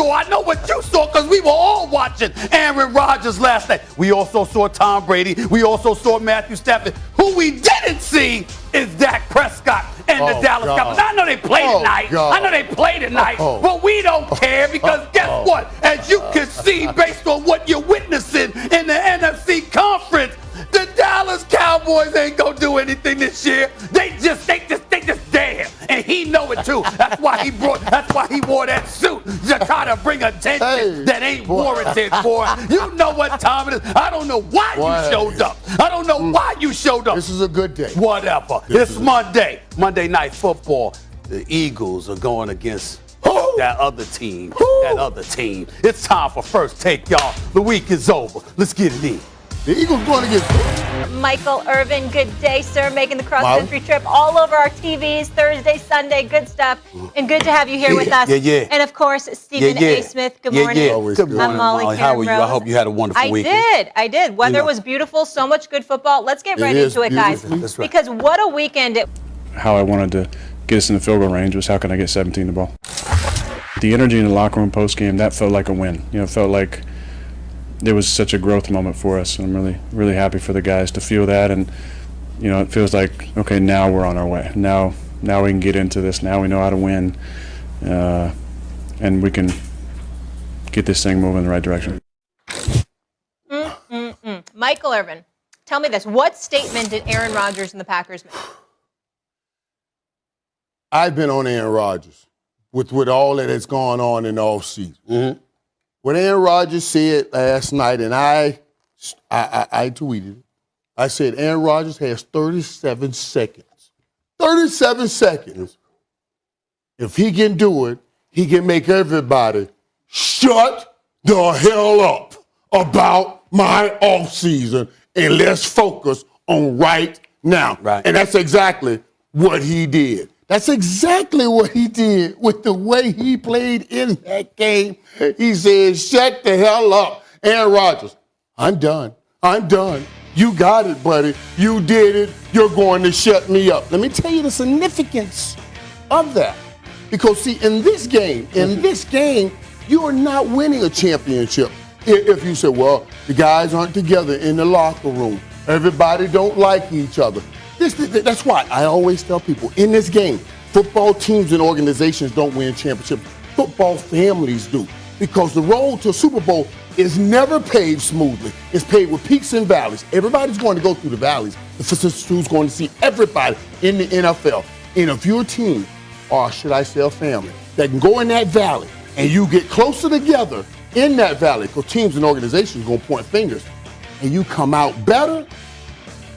saw. I know what you saw because we were all watching Aaron Rodgers last night. We also saw Tom Brady. We also saw Matthew Stafford. Who we didn't see is Dak Prescott and the Dallas Cowboys. I know they play tonight. I know they play tonight. But we don't care because guess what? As you can see, based on what you're witnessing in the NFC conference, the Dallas Cowboys ain't gonna do anything this year. They just damn, and he know it too. That's why he wore that suit to try to bring attention that ain't warranted for. You know what time it is. I don't know why you showed up. I don't know why you showed up. This is a good day. Whatever. It's Monday. Monday Night Football. The Eagles are going against that other team. That other team. It's time for First Take, y'all. The week is over. Let's get it in. The Eagles going against Michael Irvin, good day, sir. Making the cross-country trip all over our TVs, Thursday, Sunday, good stuff. And good to have you here with us. And, of course, Stephen A. Smith, good morning. Good morning, Molly. How are you? I hope you had a wonderful weekend. I did. Weather was beautiful, so much good football. Let's get right into it, guys. That's right. Because what a weekend it was. How I wanted to get us in the field goal range was how can I get 17 the ball. The energy in the locker room post-game, that felt like a win. It felt like it was such a growth moment for us, and I'm really, really happy for the guys to feel that. And it feels like, okay, now we're on our way. Now we can get into this. Now we know how to win, and we can get this thing moving in the right direction. Michael Irvin, tell me this: what statement did Aaron Rodgers and the Packers make? I've been on Aaron Rodgers with all that has gone on in the offseason. What Aaron Rodgers said last night, and I tweeted it, I said Aaron Rodgers has 37 seconds. 37 seconds. If he can do it, he can make everybody shut the hell up about my offseason and let's focus on right now. Right. And that's exactly what he did. That's exactly what he did with the way he played in that game. He said, shut the hell up. Aaron Rodgers, I'm done. You got it, buddy. You did it. You're going to shut me up. Let me tell you the significance of that. Because, see, in this game, you are not winning a championship if you say, well, the guys aren't together in the locker room. Everybody don't like each other. That's why I always tell people, in this game, football teams and organizations don't win championships. Football families do. Because the road to a Super Bowl is never paved smoothly. It's paved with peaks and valleys. Everybody's going to go through the valleys. The who's going to see everybody in the NFL. And if you're a team, or should I say a family, that can go in that valley and you get closer together in that valley, because teams and organizations are going to point fingers, and you come out better,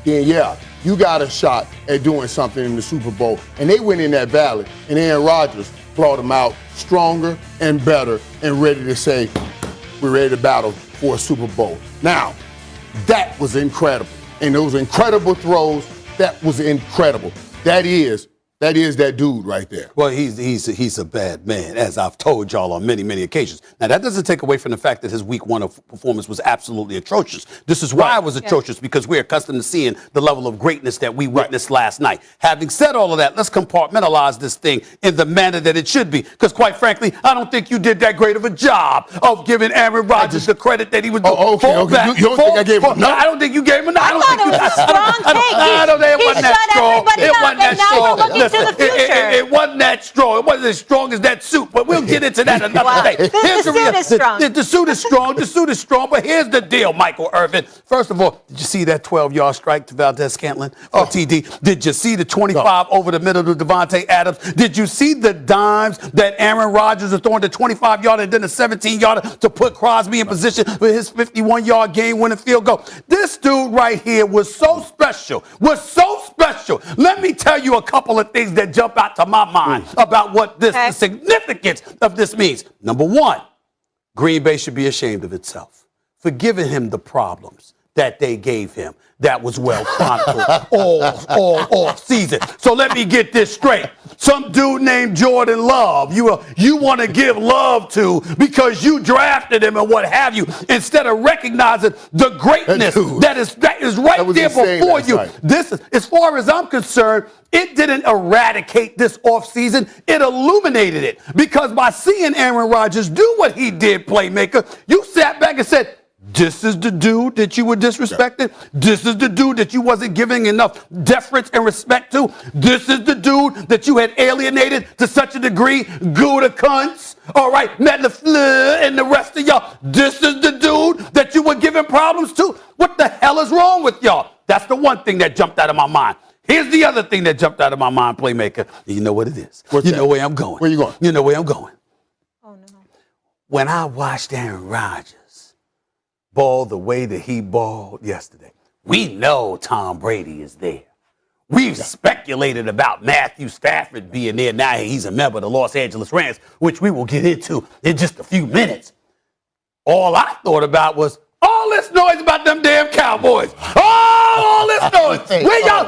then yeah, you got a shot at doing something in the Super Bowl. And they went in that valley, and Aaron Rodgers brought them out stronger and better and ready to say, we're ready to battle for a Super Bowl. Now, that was incredible. And those incredible throws, that was incredible. That is that dude right there. Well, he's a bad man, as I've told y'all on many, many occasions. Now, that doesn't take away from the fact that his week one performance was absolutely atrocious. This is why it was atrocious, because we're accustomed to seeing the level of greatness that we witnessed last night. Having said all of that, let's compartmentalize this thing in the manner that it should be, because quite frankly, I don't think you did that great of a job of giving Aaron Rodgers the credit that he was doing. Okay. You don't think I gave him enough? I don't think you gave him enough. I thought it was a strong take. I don't think it wasn't that strong. It wasn't that strong. To the future. It wasn't that strong. It wasn't as strong as that suit, but we'll get into that another day. The suit is strong. The suit is strong. The suit is strong, but here's the deal, Michael Irvin. First of all, did you see that 12-yard strike to Valdez Scantling for TD? Did you see the 25 over the middle to Devontae Adams? Did you see the dimes that Aaron Rodgers was throwing, the 25-yarder and then the 17-yarder to put Crosby in position for his 51-yard game-winning field goal? This dude right here was so special. Let me tell you a couple of things that jump out to my mind about what the significance of this means. Number one, Green Bay should be ashamed of itself for giving him the problems that they gave him that was well chronicled all off season. So let me get this straight. Some dude named Jordan Love, you want to give love to because you drafted him and what have you, instead of recognizing the greatness that is right there before you. Right. This is, as far as I'm concerned, it didn't eradicate this offseason. It illuminated it. Because by seeing Aaron Rodgers do what he did, playmaker, you sat back and said, this is the dude that you were disrespecting. This is the dude that you wasn't giving enough deference and respect to. This is the dude that you had alienated to such a degree. Gutekunst, all right, Matt LaFleur and the rest of y'all. This is the dude that you were giving problems to. What the hell is wrong with y'all? That's the one thing that jumped out of my mind. Here's the other thing that jumped out of my mind, playmaker. You know what it is. You know where I'm going. Where you going? You know where I'm going. Oh, no. When I watched Aaron Rodgers ball the way that he balled yesterday, we know Tom Brady is there. We've speculated about Matthew Stafford being there. Now he's a member of the Los Angeles Rams, which we will get into in just a few minutes. All I thought about was all this noise about them damn Cowboys. All this noise.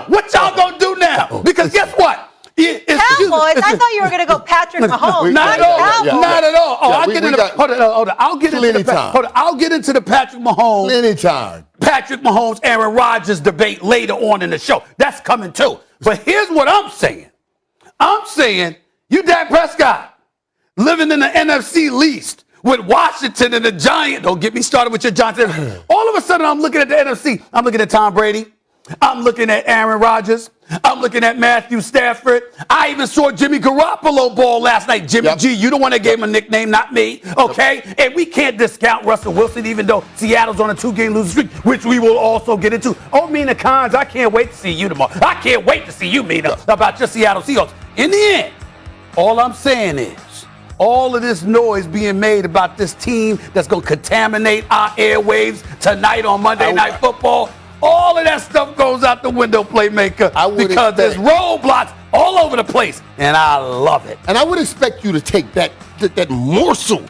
What y'all gonna do now? Because guess what? Cowboys? I thought you were going to go Patrick Mahomes. Not at all. Not at all. I'll get into the Patrick Mahomes. Anytime. Patrick Mahomes, Aaron Rodgers debate later on in the show. That's coming too. But here's what I'm saying. I'm saying you Dak Prescott living in the NFC least with Washington and the Giants. Don't get me started with your Giants. All of a sudden I'm looking at the NFC. I'm looking at Tom Brady. I'm looking at Aaron Rodgers. I'm looking at Matthew Stafford. I even saw Jimmy Garoppolo ball last night. Jimmy G, you the one that gave him a nickname, not me, okay? And we can't discount Russell Wilson, even though Seattle's on a 2-game losing streak, which we will also get into. Oh, Mina Khans, I can't wait to see you tomorrow. I can't wait to see you, Mina, about your Seattle Seahawks. In the end, all I'm saying is, all of this noise being made about this team that's going to contaminate our airwaves tonight on Monday Night Football, all of that stuff goes out the window, playmaker, because there's roadblocks all over the place, and I love it. And I would expect you to take that morsel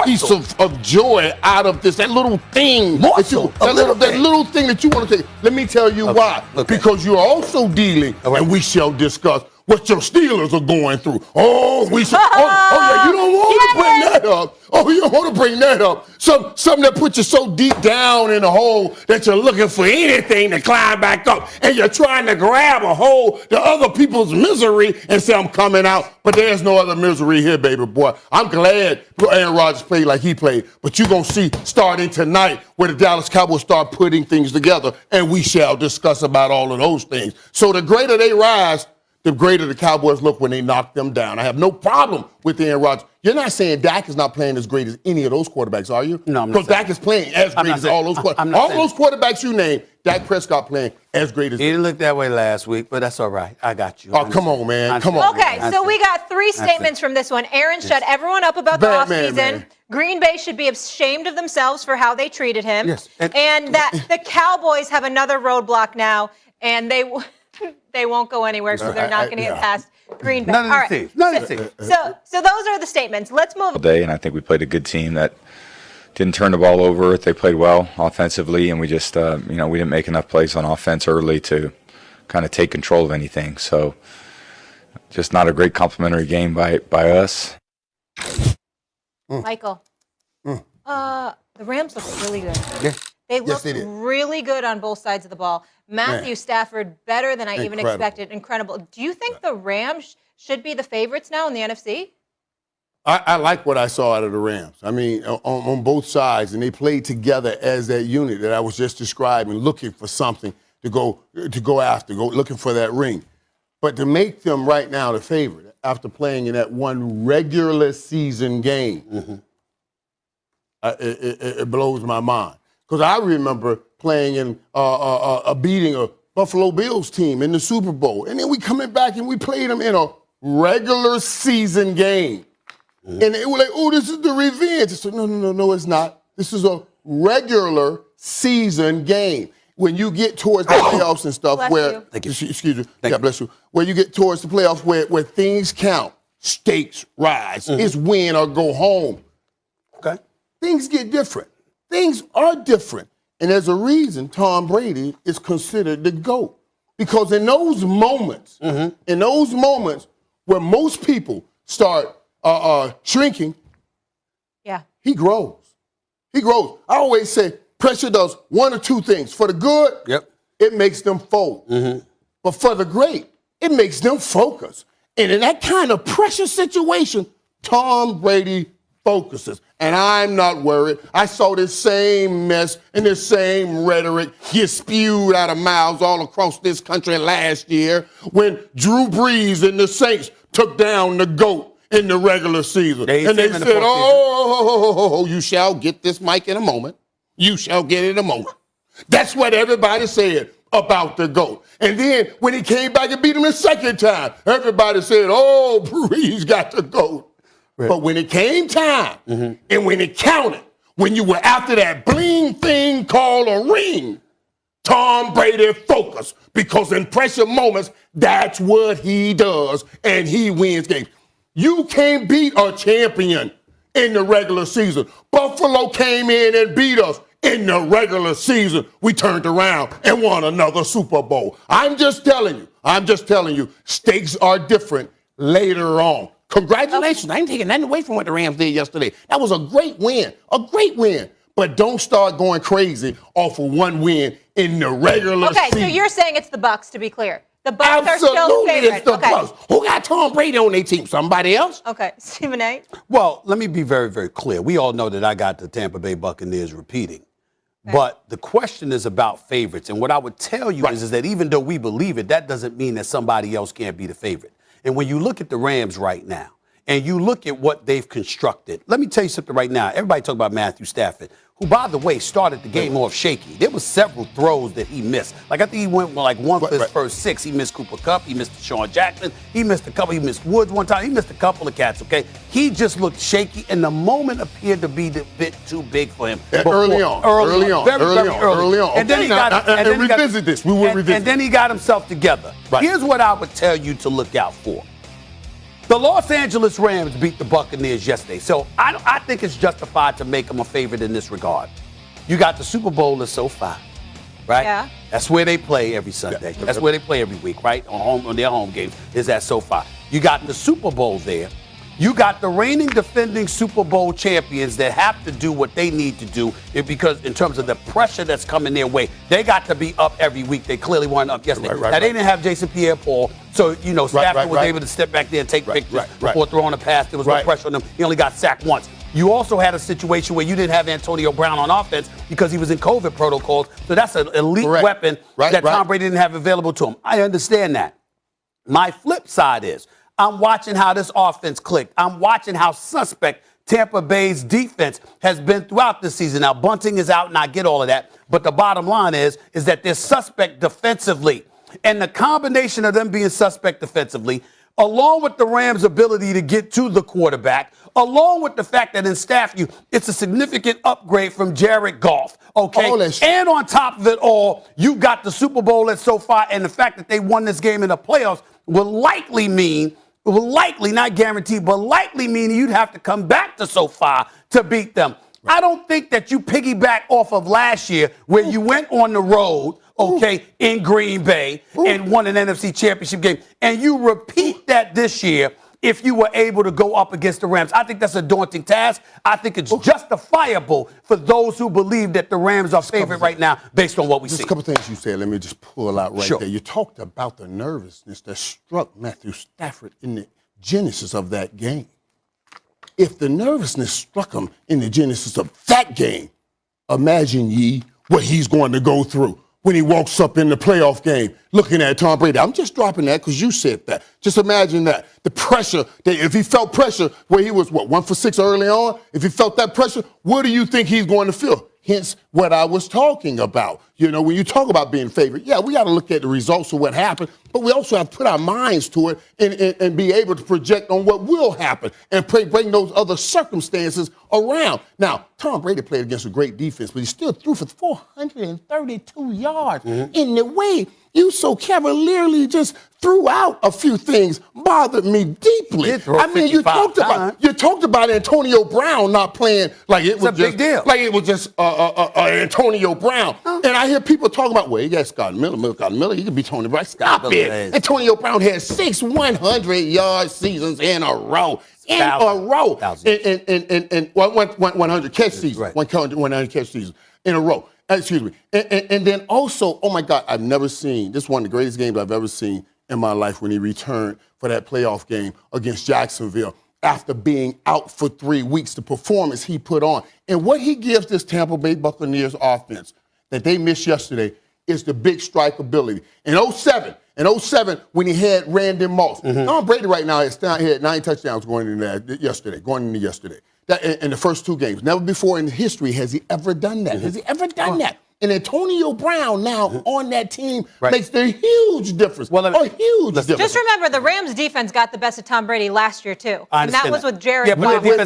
piece of joy out of this, that little thing, that little thing that you want to take. Let me tell you why. Because you're also dealing, and we shall discuss what your Steelers are going through. Oh, yeah, you don't want to bring that up. Oh, you don't want to bring that up. Something that puts you so deep down in a hole that you're looking for anything to climb back up. And you're trying to grab a hold to other people's misery and say, I'm coming out. But there's no other misery here, baby boy. I'm glad Aaron Rodgers played like he played. But you're going to see starting tonight where the Dallas Cowboys start putting things together. And we shall discuss about all of those things. So the greater they rise, the greater the Cowboys look when they knock them down. I have no problem with Aaron Rodgers. You're not saying Dak is not playing as great as any of those quarterbacks, are you? No, I'm not. Because Dak is playing as great as all those quarterbacks. All those quarterbacks you named, Dak Prescott playing as great as. He didn't look that way last week, but that's all right. I got you. Oh, come on, man. Come on. Okay, so we got 3 statements from this one. Aaron shut everyone up about the offseason. Green Bay should be ashamed of themselves for how they treated him. Yes. And that the Cowboys have another roadblock now, and they won't go anywhere because they're not going to get past Green Bay. None of the teams. So those are the statements. Let's move. Day, and I think we played a good team that didn't turn the ball over. They played well offensively, and we just, we didn't make enough plays on offense early to kind of take control of anything. So just not a great complimentary game by us. Michael, the Rams look really good. Yeah. They look really good on both sides of the ball. Matthew Stafford, better than I even expected. Incredible. Do you think the Rams should be the favorites now in the NFC? I like what I saw out of the Rams. I mean, on both sides, and they played together as that unit that I was just describing, looking for something to go after, looking for that ring. But to make them right now the favorite after playing in that one regular season game, it blows my mind. Because I remember playing in beating a Buffalo Bills team in the Super Bowl. And then we coming back and we played them in a regular season game. And they were like, oh, this is the revenge. I said, no, it's not. This is a regular season game. When you get towards the playoffs and stuff excuse me, bless you. Where you get towards the playoffs where things count, stakes rise. It's win or go home. Okay. Things get different. things are different. And there's a reason Tom Brady is considered the GOAT. Because in those moments, where most people start shrinking, he grows. He grows. I always say pressure does one or two things. For the good, it makes them fold. But for the great, it makes them focus. And in that kind of pressure situation, Tom Brady focuses. And I'm not worried. I saw this same mess and this same rhetoric get spewed out of mouths all across this country last year when Drew Brees and the Saints took down the GOAT in the regular season. And they said, oh, you shall get this mic in a moment. You shall get it in a moment. That's what everybody said about the GOAT. And then when he came back and beat him the second time, everybody said, oh, Brees got the GOAT. Right. But when it came time and when it counted, when you were after that bling thing called a ring, Tom Brady focused because in pressure moments, that's what he does, and he wins games. You can't beat a champion in the regular season. Buffalo came in and beat us in the regular season. We turned around and won another Super Bowl. I'm just telling you, stakes are different later on. Congratulations. I ain't taking nothing away from what the Rams did yesterday. That was a great win. But don't start going crazy off of one win in the regular season. Okay, so you're saying it's the Bucs, to be clear. The Bucs are still favorite. It's the Bucs. Who got Tom Brady on their team? Somebody else? Okay, Stephen A. Well, let me be very, very clear. We all know that I got the Tampa Bay Buccaneers repeating. Okay. But the question is about favorites. And what I would tell you is that even though we believe it, that doesn't mean that somebody else can't be the favorite. And when you look at the Rams right now, and you look at what they've constructed, let me tell you something right now. Everybody talk about Matthew Stafford, who, by the way, started the game off shaky. There was several throws that he missed. Like, I think he went like one for his first six. He missed Cooper Kupp. He missed Deshaun Jackson. He missed a couple. He missed Woods one time. He missed a couple of cats, okay? He just looked shaky, and the moment appeared to be a bit too big for him. Early on. And then he got revisit this. We will revisit. And then he got himself together. Right. Here's what I would tell you to look out for. The Los Angeles Rams beat the Buccaneers yesterday, so I think it's justified to make them a favorite in this regard. You got the Super Bowl at SoFi, right? Yeah. That's where they play every Sunday. That's where they play every week, right? On their home games is at SoFi. You got the Super Bowl there. You got the reigning defending Super Bowl champions that have to do what they need to do because in terms of the pressure that's coming their way, they got to be up every week. They clearly weren't up yesterday. Now, they didn't have Jason Pierre-Paul, so, Stafford was able to step back there and take pictures before throwing a pass. There was no pressure on him. He only got sacked once. You also had a situation where you didn't have Antonio Brown on offense because he was in COVID protocols, so that's an elite weapon that Tom Brady didn't have available to him. I understand that. My flip side is, I'm watching how this offense clicked. I'm watching how suspect Tampa Bay's defense has been throughout this season. Now, Bunting is out, and I get all of that. But the bottom line is that they're suspect defensively. And the combination of them being suspect defensively, along with the Rams' ability to get to the quarterback, along with the fact that in Stafford, it's a significant upgrade from Jared Goff, okay? And on top of it all, you got the Super Bowl at SoFi, and the fact that they won this game in the playoffs will likely, not guaranteed, but likely mean you'd have to come back to SoFi to beat them. I don't think that you piggyback off of last year where you went on the road, okay, in Green Bay and won an NFC Championship game, and you repeat that this year if you were able to go up against the Rams. I think that's a daunting task. I think it's justifiable for those who believe that the Rams are favorite right now based on what we see. Just a couple things you said. Let me just pull out there. You talked about the nervousness that struck Matthew Stafford in the genesis of that game. If the nervousness struck him in the genesis of that game, imagine ye what he's going to go through when he walks up in the playoff game looking at Tom Brady. I'm just dropping that because you said that. Just imagine that. The pressure, that if he felt pressure where he was, 1 for 6 early on, if he felt that pressure, what do you think he's going to feel? Hence what I was talking about. You know, when you talk about being favored, yeah, we got to look at the results of what happened, but we also have to put our minds to it and be able to project on what will happen and bring those other circumstances around. Now, Tom Brady played against a great defense, but he still threw for 432 yards. In the way you so cavalierly just threw out a few things bothered me deeply. I mean, you talked about Antonio Brown not playing like it was a big deal. Like it was just Antonio Brown. And I hear people talking about, well, he got Scott Miller. He could be Tony Brown. Stop it. Antonio Brown had 6 100-yard seasons in a row. And 100 catch seasons. Right. 100 catch seasons in a row. Excuse me. And then also, oh my God, I've never seen, this is one of the greatest games I've ever seen in my life when he returned for that playoff game against Jacksonville after being out for 3 weeks, the performance he put on. And what he gives this Tampa Bay Buccaneers offense that they missed yesterday is the big strike ability. In 07, when he had Randy Moss. Tom Brady right now had 9 touchdowns going into yesterday. That, in the first 2 games. Never before in history has he ever done that. Has he ever done that? And Antonio Brown now on that team makes a huge difference. A huge difference. Just remember, the Rams defense got the best of Tom Brady last year, too. And that was with Jared Goff. So the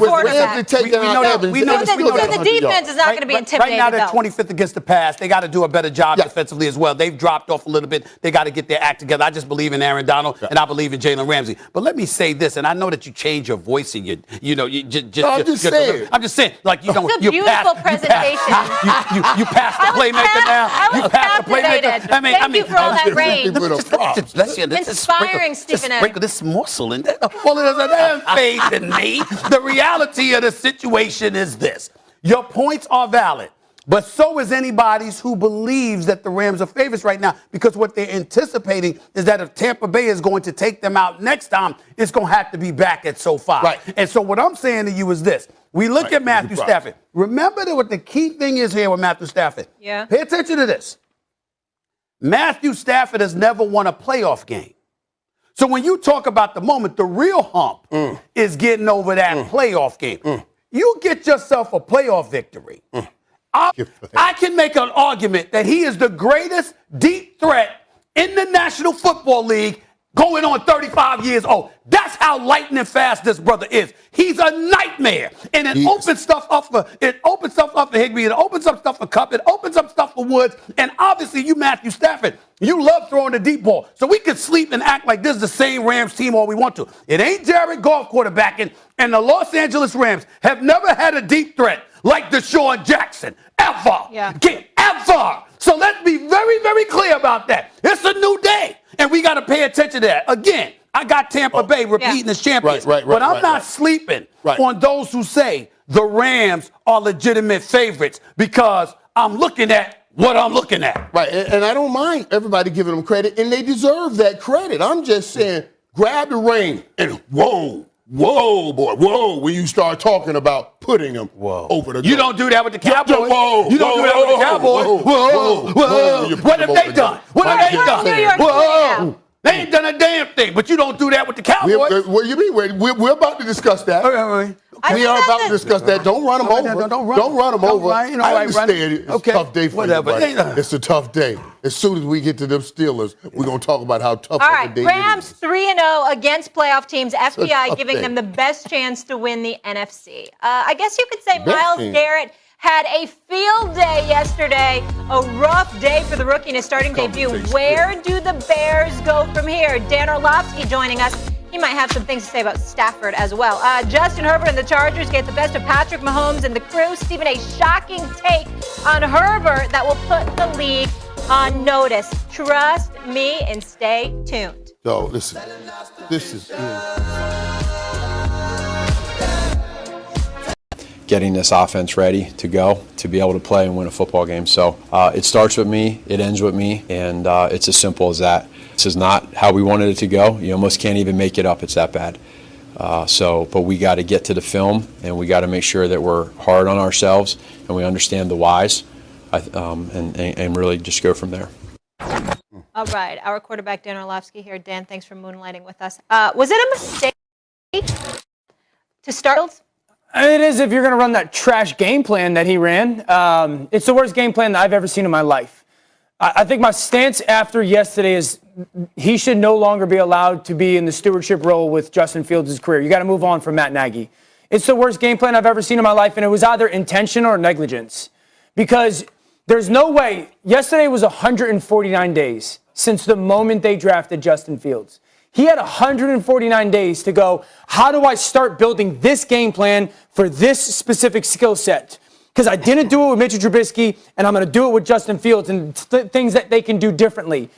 defense is not going to be intimidated, right now, they're 25th against the pass. They got to do a better job defensively as well. They've dropped off a little bit. They got to get their act together. I just believe in Aaron Donald, and I believe in Jalen Ramsey. But let me say this, and I know that you change your voice and I'm just saying, like, you know, it's a beautiful presentation. You pass the playmaker now. I was captivated. Thank you for all that rain. Inspiring, Stephen A. Sprinkle this morsel in there. Well, there's a damn faith in me. The reality of the situation is this. Your points are valid, but so is anybody's who believes that the Rams are favorites right now, because what they're anticipating is that if Tampa Bay is going to take them out next time, it's going to have to be back at SoFi. Right. And so what I'm saying to you is this. We look at Matthew Stafford. Remember what the key thing is here with Matthew Stafford. Yeah. Pay attention to this. Matthew Stafford has never won a playoff game. So when you talk about the moment, the real hump is getting over that playoff game. You get yourself a playoff victory. I can make an argument that he is the greatest deep threat in the National Football League going on 35 years old. That's how lightning fast this brother is. He's a nightmare. And it opens stuff up for Higbee. It opens up stuff for Kupp. It opens up stuff for Woods. And obviously, you, Matthew Stafford, you love throwing the deep ball. So we could sleep and act like this is the same Rams team all we want to. It ain't Jared Goff quarterbacking. And the Los Angeles Rams have never had a deep threat like Deshaun Jackson. Ever. Yeah. Ever. So let's be very, very clear about that. It's a new day. And we got to pay attention to that. Again, I got Tampa Bay repeating as champions. But I'm not sleeping on those who say the Rams are legitimate favorites, because I'm looking at what I'm looking at. Right. And I don't mind everybody giving them credit, and they deserve that credit. I'm just saying, grab the rein and whoa, boy, when you start talking about putting them over the goal. You don't do that with the Cowboys. You don't do that with the Cowboys. What have they done? What have they done? They ain't done a damn thing, but you don't do that with the Cowboys. What do you mean? We're about to discuss that. We are about to discuss that. Don't run them over. Don't run them over. I understand it's a tough day for everybody. It's a tough day. As soon as we get to them Steelers, we're going to talk about how tough of a day it is. Rams 3-0 against playoff teams. FBI giving them the best chance to win the NFC. I guess you could say Myles Garrett had a field day yesterday. A rough day for the rookie in his starting debut. Where do the Bears go from here? Dan Orlovsky joining us. He might have some things to say about Stafford as well. Justin Herbert and the Chargers get the best of Patrick Mahomes and the crew. Stephen A. shocking take on Herbert that will put the league on notice. Trust me and stay tuned. So, listen, this is getting this offense ready to go, to be able to play and win a football game. So it starts with me, it ends with me, and it's as simple as that. This is not how we wanted it to go. You almost can't even make it up. It's that bad. But we got to get to the film, and we got to make sure that we're hard on ourselves and we understand the whys, and really just go from there. All right, our quarterback Dan Orlovsky here. Dan, thanks for moonlighting with us. Was it a mistake to start? It is if you're going to run that trash game plan that he ran. It's the worst game plan that I've ever seen in my life. I think my stance after yesterday is he should no longer be allowed to be in the stewardship role with Justin Fields' career. You got to move on from Matt Nagy. It's the worst game plan I've ever seen in my life, and it was either intentional or negligence. Because there's no way. Yesterday was 149 days since the moment they drafted Justin Fields. He had 149 days to go, how do I start building this game plan for this specific skill set? Because I didn't do it with Mitchell Trubisky, and I'm going to do it with Justin Fields and things that they can do differently.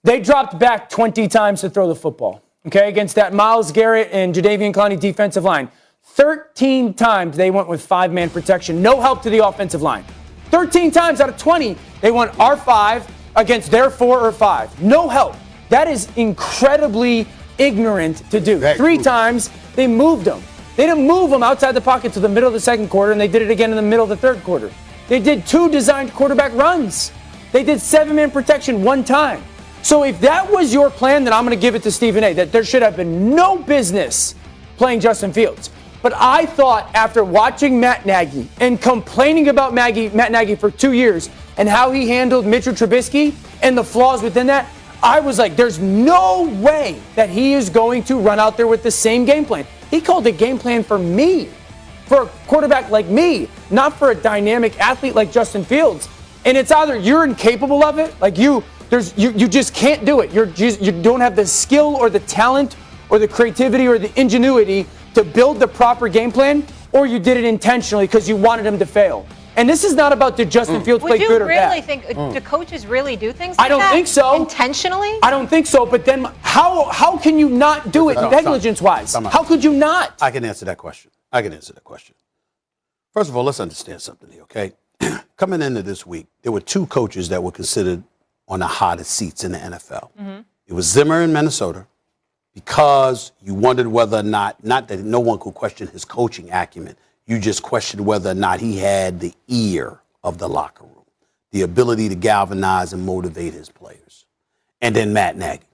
They dropped back 20 times to throw the football, okay, against that Myles Garrett and Jadeveon Clowney defensive line. 13 times they went with 5-man protection, no help to the offensive line. 13 times out of 20, they went R5 against their 4 or 5. No help. That is incredibly ignorant to do. 3 times, they moved them. They didn't move them outside the pocket to the middle of the second quarter, and they did it again in the middle of the third quarter. They did 2 designed quarterback runs. They did 7-man protection 1 time. So if that was your plan, then I'm going to give it to Stephen A. That there should have been no business playing Justin Fields. But I thought after watching Matt Nagy and complaining about Matt Nagy for 2 years and how he handled Mitchell Trubisky and the flaws within that, I was like, there's no way that he is going to run out there with the same game plan. He called a game plan for me, for a quarterback like me, not for a dynamic athlete like Justin Fields. And it's either you're incapable of it, like you just can't do it. You don't have the skill or the talent or the creativity or the ingenuity to build the proper game plan, or you did it intentionally because you wanted him to fail. And this is not about did Justin Fields play good or bad. Would you really think, do coaches really do things like I don't that? think so. Intentionally? I don't think so, but then how can you not do it negligence-wise? How could you not? I can answer that question. First of all, let's understand something here, okay? Coming into this week, there were 2 coaches that were considered on the hottest seats in the NFL. Mm-hmm. It was Zimmer in Minnesota, because you wondered whether or not that no one could question his coaching acumen. You just questioned whether or not he had the ear of the locker room, the ability to galvanize and motivate his players. And then Matt Nagy.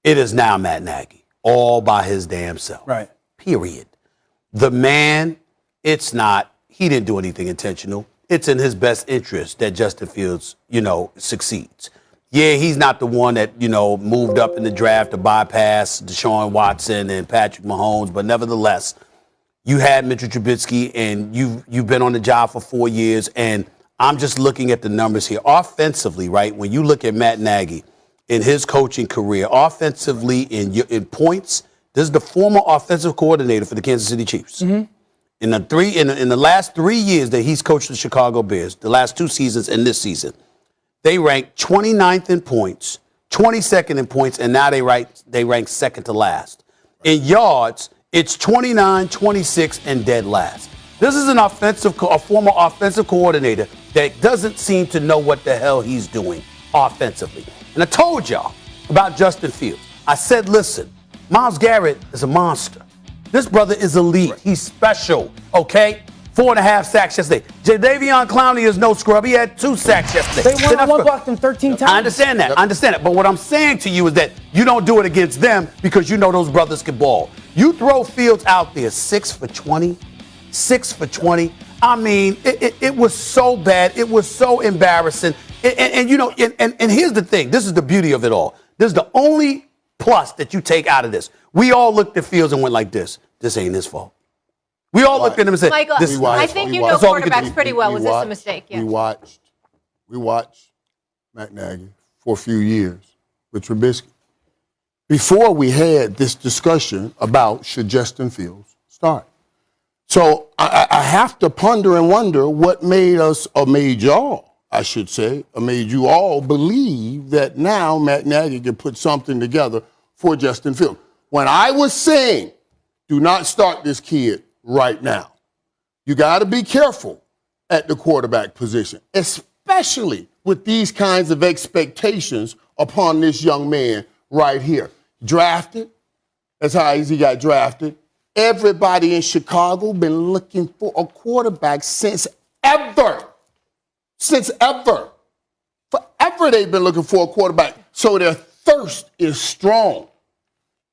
It is now Matt Nagy, all by his damn self. Right. Period. The man, he didn't do anything intentional. It's in his best interest that Justin Fields, succeeds. Yeah, he's not the one that, moved up in the draft to bypass Deshaun Watson and Patrick Mahomes, but nevertheless, you had Mitchell Trubisky, and you've been on the job for 4 years, and I'm just looking at the numbers here. Offensively, right, when you look at Matt Nagy in his coaching career, offensively in points, this is the former offensive coordinator for the Kansas City Chiefs. Mm-hmm. In the last 3 years that he's coached the Chicago Bears, the last 2 seasons and this season, they ranked 29th in points, 22nd in points, and now they rank second to last. In yards, it's 29, 26, and dead last. This is a former offensive coordinator that doesn't seem to know what the hell he's doing offensively. And I told y'all about Justin Fields. I said, listen, Myles Garrett is a monster. This brother is elite. He's special, okay? 4.5 sacks yesterday. Jadeveon Clowney is no scrub. He had 2 sacks yesterday. They won one blocked him 13 times. I understand that. But what I'm saying to you is that you don't do it against them because you know those brothers can ball. You throw Fields out there 6 for 20. I mean, it was so bad. It was so embarrassing. And here's the thing. This is the beauty of it all. This is the only plus that you take out of this. We all looked at Fields and went like this. This ain't his fault. We all looked at him and said, Michael, I think you know quarterbacks pretty well. Was this a mistake? Yeah. We watched Matt Nagy for a few years with Trubisky before we had this discussion about should Justin Fields start. So I have to ponder and wonder what made us, or made y'all, I should say, or made you all believe that now Matt Nagy can put something together for Justin Fields. When I was saying, do not start this kid right now. You got to be careful at the quarterback position, especially with these kinds of expectations upon this young man right here. Drafted, that's how he got drafted. Everybody in Chicago been looking for a quarterback since ever. Forever they've been looking for a quarterback. So their thirst is strong.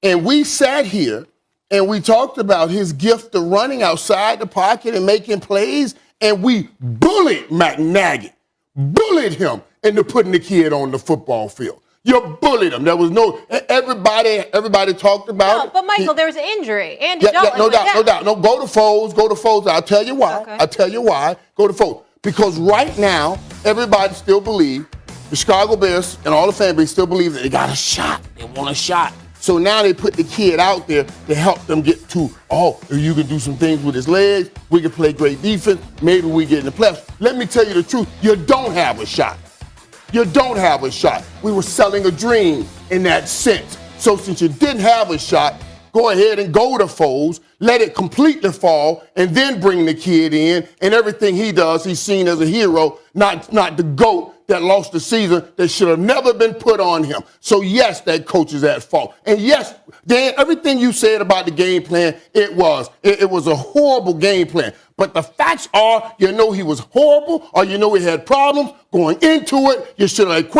And we sat here and we talked about his gift of running outside the pocket and making plays, and we bullied Matt Nagy, bullied him, into putting the kid on the football field. You bullied him. There was no everybody talked about it. But Michael, there was an injury. Andy no Dalton doubt. No, go to Foles. I'll tell you why. Okay. I'll tell you why. Go to Foles. Because right now, everybody still believes, the Chicago Bears and all the fan base still believe that they got a shot. They want a shot. So now they put the kid out there to help them get to, you can do some things with his legs. We can play great defense. Maybe we get in the playoffs. Let me tell you the truth. You don't have a shot. You don't have a shot. We were selling a dream in that sense. So since you didn't have a shot, go ahead and go to Foles, let it completely fall, and then bring the kid in. And everything he does, he's seen as a hero, not the GOAT that lost the season that should have never been put on him. So yes, that coach is at fault. And yes, Dan, everything you said about the game plan, it was a horrible game plan. But the facts are, he was horrible, or he had problems going into it. You should have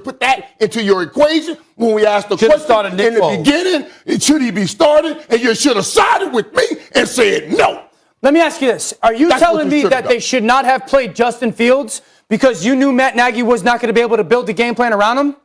put that into your equation when we asked the question in the beginning. Should he be started? And you should have sided with me and said no. Let me ask you this. Are you telling me that they should not have played Justin Fields because you knew Matt Nagy was not going to be able to build the game plan around him?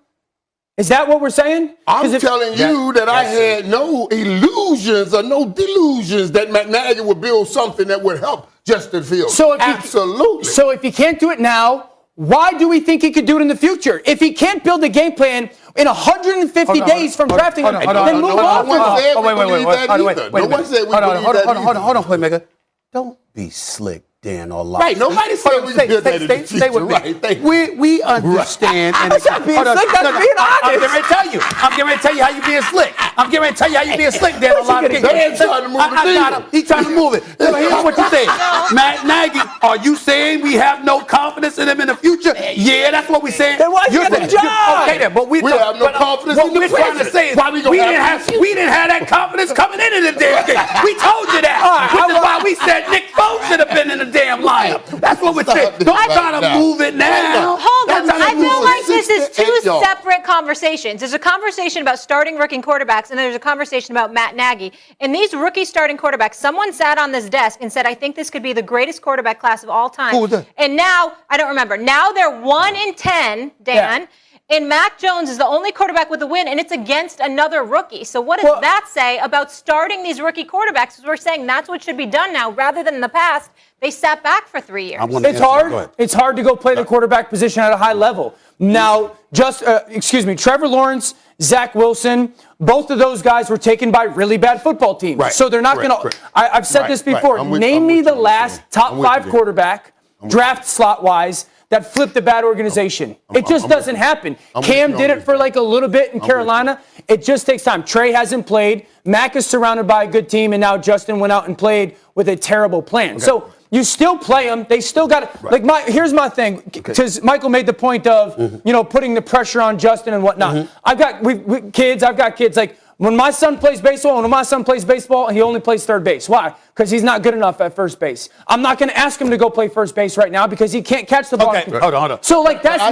Is that what we're saying? I'm telling you that I had no illusions or no delusions that Matt Nagy would build something that would help Justin Fields. Absolutely. So if he can't do it now, why do we think he could do it in the future? If he can't build a game plan in 150 days from drafting him, then move on. Hold on, playmaker. Don't be slick, Dan, or lie. Right, nobody said we could do that in the future. Stay with me. We understand. I'm not being slick, that's being honest. I'm getting ready to tell you. I'm getting ready to tell you how you being slick. I'm getting ready to tell you how you being slick, Dan. He's trying to move it. I got him. He's trying to move it. So here's what you say. Matt Nagy, are you saying we have no confidence in him in the future? Yeah, that's what we're saying. Then why you get the job? Okay, then, but we have no confidence in the What we're trying to say is we didn't have that confidence coming into the damn game. We told you that. Which is why we said Nick Foles should have been in the damn lineup. That's what we're saying. Don't try to move it now. Hold on. I feel like this is two separate conversations. There's a conversation about starting rookie quarterbacks, and there's a conversation about Matt Nagy. And these rookie starting quarterbacks, someone sat on this desk and said, I think this could be the greatest quarterback class of all time. Who was that? And now, I don't remember. Now they're 1 in 10, Dan. Yeah. And Mac Jones is the only quarterback with a win, and it's against another rookie. So what does that say about starting these rookie quarterbacks? Because we're saying that's what should be done now, rather than in the past. They sat back for 3 years. It's hard. It's hard to go play the quarterback position at a high level. Now, Trevor Lawrence, Zach Wilson, both of those guys were taken by really bad football teams. Right. So they're not going to. I've said this before. Name me the last top 5 quarterback, draft slot-wise, that flipped a bad organization. It just doesn't happen. Cam did it for like a little bit in Carolina. It just takes time. Trey hasn't played. Mac is surrounded by a good team, and now Justin went out and played with a terrible plan. So you still play them. They still got it. Here's my thing, because Michael made the point of putting the pressure on Justin and whatnot. I've got kids. Like when my son plays baseball, he only plays third base. Why? Because he's not good enough at first base. I'm not going to ask him to go play first base right now because he can't catch the ball. Okay, hold on. So like I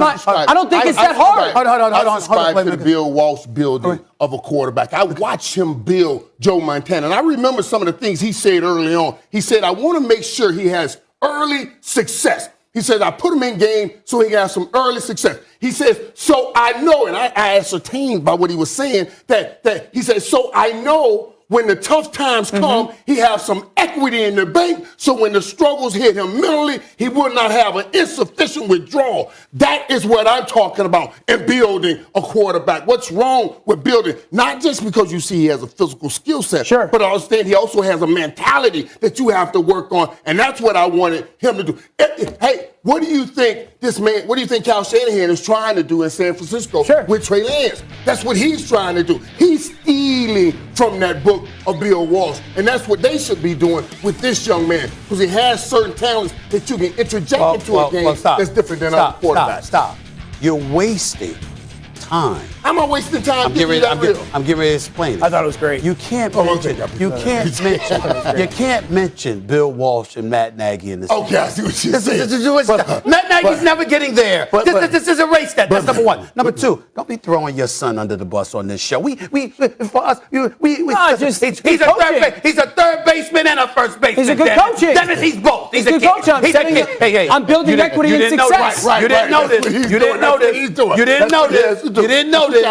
don't think it's that hard. Hold on. I subscribe to the Bill Walsh building of a quarterback. I watched him build Joe Montana, and I remember some of the things he said early on. He said, I want to make sure he has early success. He says, I put him in game so he can have some early success. He says, so I know, and I ascertained by what he was saying, that he says, so I know when the tough times come, he has some equity in the bank, so when the struggles hit him mentally, he will not have an insufficient withdrawal. That is what I'm talking about in building a quarterback. What's wrong with building? Not just because you see he has a physical skill set, but I understand he also has a mentality that you have to work on, and that's what I wanted him to do. Hey, what do you think Kyle Shanahan is trying to do in San Francisco with Trey Lance? That's what he's trying to do. He's stealing from that book of Bill Walsh, and that's what they should be doing with this young man, because he has certain talents that you can interject into a game that's different than other quarterbacks. Stop. You're wasting time. I'm not wasting time. I'm getting ready to explain it. I thought it was great. You can't okay. you can't mention Bill Walsh and Matt Nagy in this. Okay, I see what you're saying. Matt Nagy's never getting there. This is erase that. That's number one. Number two, don't be throwing your son under the bus on this show. For us, he's a third baseman and a first baseman. He's a good coach. That means he's both. He's a coach. I'm building equity and success. You didn't know this. You didn't know this. You didn't know this. You didn't know this.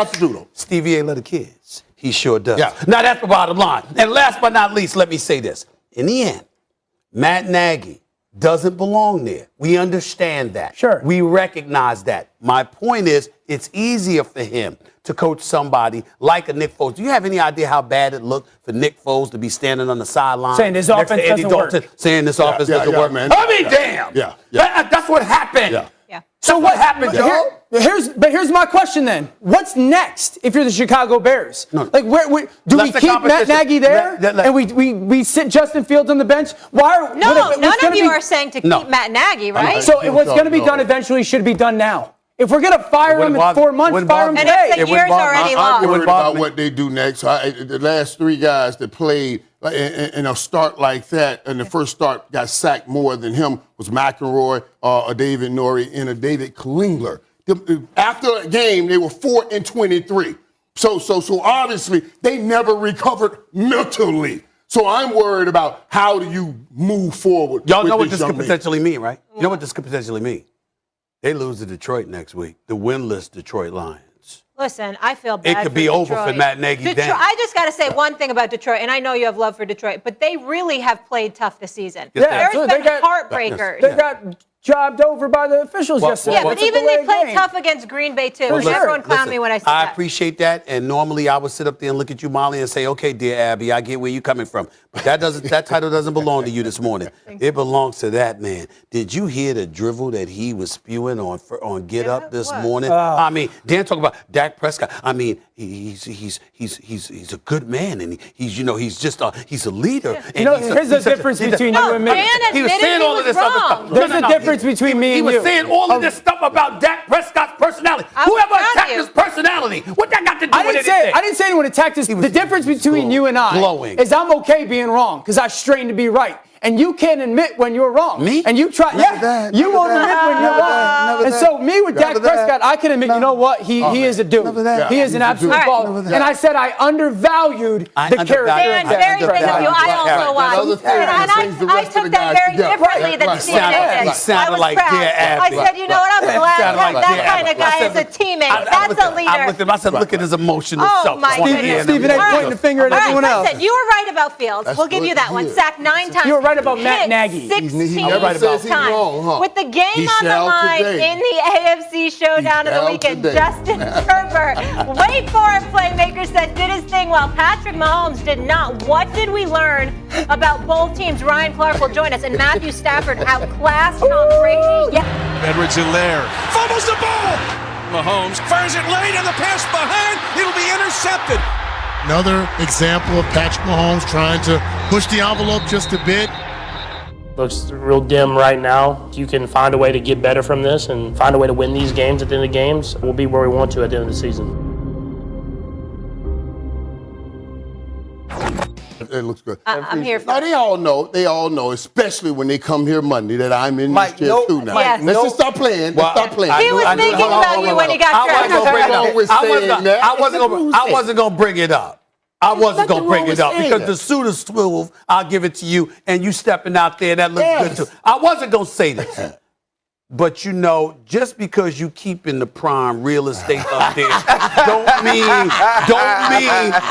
Stevie ain't little kids. He sure does. Yeah. Now that's the bottom line. And last but not least, let me say this. In the end, Matt Nagy doesn't belong there. We understand that. Sure. We recognize that. My point is, it's easier for him to coach somebody like a Nick Foles. Do you have any idea how bad it looked for Nick Foles to be standing on the sideline saying this offense doesn't work? Saying this offense doesn't work, man. I mean, damn. Yeah. That's what happened. Yeah. So what happened, Joe? Here's my question then. What's next if you're the Chicago Bears? No. Like, do we keep Matt Nagy there and we sit Justin Fields on the bench? None of you are saying to keep Matt Nagy, right? So what's going to be done eventually should be done now. If we're going to fire him in 4 months, fire him today. And if the year's already lost. I'm worried about what they do next. The last three guys that played in a start like that, and the first start got sacked more than him, was McElroy, a David Norrie, and a David Klingler. After a game, they were 4-23. So obviously, they never recovered mentally. So I'm worried about how do you move forward. Y'all know what this could potentially mean, right? You know what this could potentially mean? They lose to Detroit next week, the winless Detroit Lions. Listen, I feel bad. It could be over for Matt Nagy. I just got to say one thing about Detroit, and I know you have love for Detroit, but they really have played tough this season. Yes, There's been heartbreakers. They got jobbed over by the officials yesterday. Yeah, but even they played tough against Green Bay, too. Everyone clowned me when I said that. I appreciate that, and normally I would sit up there and look at you, Molly, and say, okay, dear Abby, I get where you're coming from. But that title doesn't belong to you this morning. It belongs to that man. Did you hear the drivel that he was spewing on Get Up this morning? I mean, Dan talking about Dak Prescott. I mean, he's a good man, and he's just he's a leader. Yeah. Here's the difference between you and me. He was saying all of this other stuff. There's a difference between me and you. He was saying all of this stuff about Dak Prescott's personality. Whoever attacked his personality, what that got to do with anything? I didn't say anyone attacked his. The difference between you and I is I'm okay being wrong because I strain to be right. And you can't admit when you're wrong. Me? And you try. You won't admit when you're wrong. And so me with Dak Prescott, I can admit, you know what? He is a dude. He is an absolute baller. And I said I undervalued the character. Dan, very big of you. I also was. And I took that very differently than CNN did. He sounded like Dear Abby. I said, you know what? I'm glad that kind of guy is a teammate. That's a leader. I said, look at his emotional self. Oh, my goodness. Stephen A. pointing the finger at everyone else. Listen, you were right about Fields. We'll give you that one. Sacked 9 times. You were right about Matt Nagy. 16 never says he's times. wrong, huh? With the game on the line in the AFC showdown of the weekend, Justin Herbert, wait for it, playmaker, said did his thing while Patrick Mahomes did not. What did we learn about both teams? Ryan Clark will join us, and Matthew Stafford outclassed Tom Brady. Edwards in there. Fumbles the ball. Mahomes fires it late and the pass behind. It'll be intercepted. Another example of Patrick Mahomes trying to push the envelope just a bit. Looks real dim right now. You can find a way to get better from this and find a way to win these games at the end of the games. We'll be where we want to at the end of the season. It looks good. I'm here for now, they all know, especially when they come here Monday, that I'm in this chair too now. Yes. Let's just stop playing. Let's stop playing. He was thinking about you when he got drafted. I wasn't going to bring it up. I wasn't going to bring it up because the suit is smooth. I'll give it to you, and you stepping out there, that looks good too. I wasn't going to say this. But just because you keep in the prime real estate up there, don't mean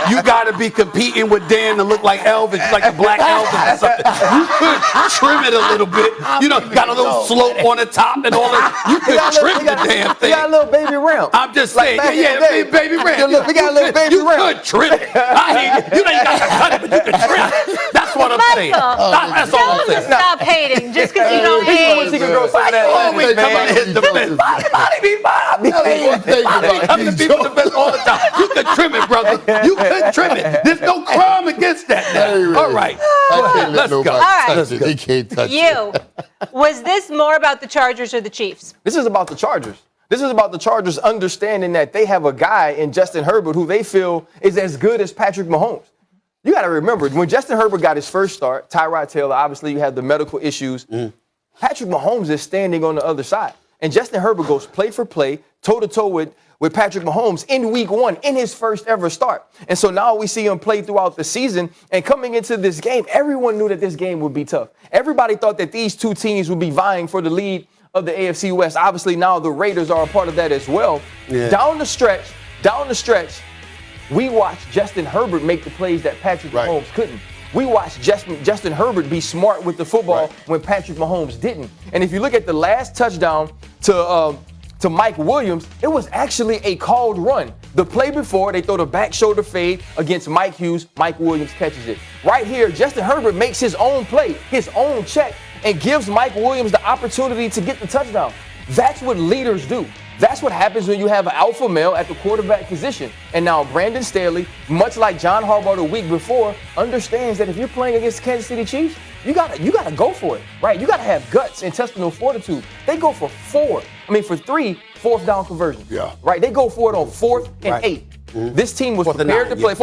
you got to be competing with Dan to look like Elvis, like a black Elvis or something. You could trim it a little bit. Got a little slope on the top and all that. You could trim the damn thing. We got a little baby ramp. I'm just saying, baby ramp. Look, we got a little baby ramp. You could trim it. I hear you. You ain't got to cut it, but you could trim it. That's what I'm saying. That's all I'm saying. Stop hating just because you don't hate. Always come out and hit the fence. Come to people the fence all the time. You could trim it, brother. You could trim it. There's no crime against that now. All right. Let's go. All right. They can't touch it. You. Was this more about the Chargers or the Chiefs? This is about the Chargers. This is about the Chargers understanding that they have a guy in Justin Herbert who they feel is as good as Patrick Mahomes. You got to remember, when Justin Herbert got his first start, Tyrod Taylor, obviously you have the medical issues. Patrick Mahomes is standing on the other side. And Justin Herbert goes play for play, toe-to-toe with Patrick Mahomes in week 1, in his first ever start. And so now we see him play throughout the season. And coming into this game, everyone knew that this game would be tough. Everybody thought that these two teams would be vying for the lead of the AFC West. Obviously, now the Raiders are a part of that as well. Yeah. Down the stretch, we watched Justin Herbert make the plays that Patrick Mahomes couldn't. We watched Justin Herbert be smart with the football when Patrick Mahomes didn't. And if you look at the last touchdown to Mike Williams, it was actually a called run. The play before, they throw the back shoulder fade against Mike Hughes. Mike Williams catches it. Right here, Justin Herbert makes his own play, his own check, and gives Mike Williams the opportunity to get the touchdown. That's what leaders do. That's what happens when you have an alpha male at the quarterback position. And now Brandon Staley, much like John Harbaugh the week before, understands that if you're playing against the Kansas City Chiefs, you gotta go for it, right? You gotta have guts, intestinal fortitude. They go for 3 fourth down conversions. Yeah. Right? They go for it on 4th and 8. This team was prepared to play.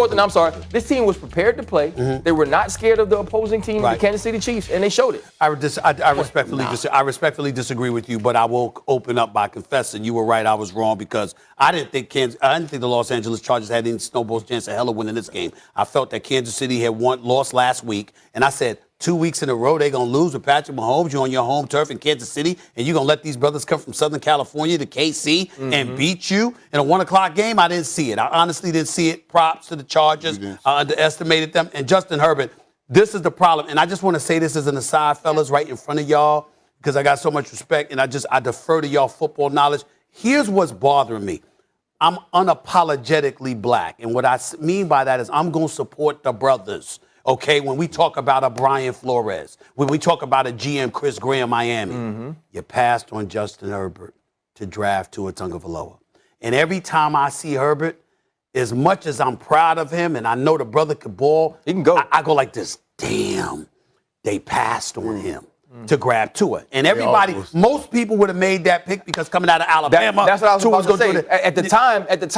This team was prepared to play. They were not scared of the opposing team, the Kansas City Chiefs, and they showed it. I respectfully disagree with you, but I will open up by confessing you were right. I was wrong because I didn't think the Los Angeles Chargers had any snowball's chance of hell of winning this game. I felt that Kansas City had lost last week, and I said 2 weeks in a row they're gonna lose with Patrick Mahomes. You're on your home turf in Kansas City, and you're gonna let these brothers come from Southern California to KC and beat you in a 1 o'clock game. I didn't see it. I honestly didn't see it. Props to the Chargers. I underestimated them. And Justin Herbert, this is the problem. And I just want to say this as an aside, fellas, right in front of y'all, because I got so much respect and I defer to y'all football knowledge. Here's what's bothering me. I'm unapologetically black. And what I mean by that is I'm going to support the brothers. Okay, when we talk about a Brian Flores, when we talk about a GM Chris Graham Miami, you passed on Justin Herbert to draft Tua Tagovailoa. And every time I see Herbert, as much as I'm proud of him and I know the brother could ball, he can go. I go like this, damn, they passed on him to grab Tua. And everybody, most people would have made that pick because coming out of Alabama, that's what I was about to say. At the time, that was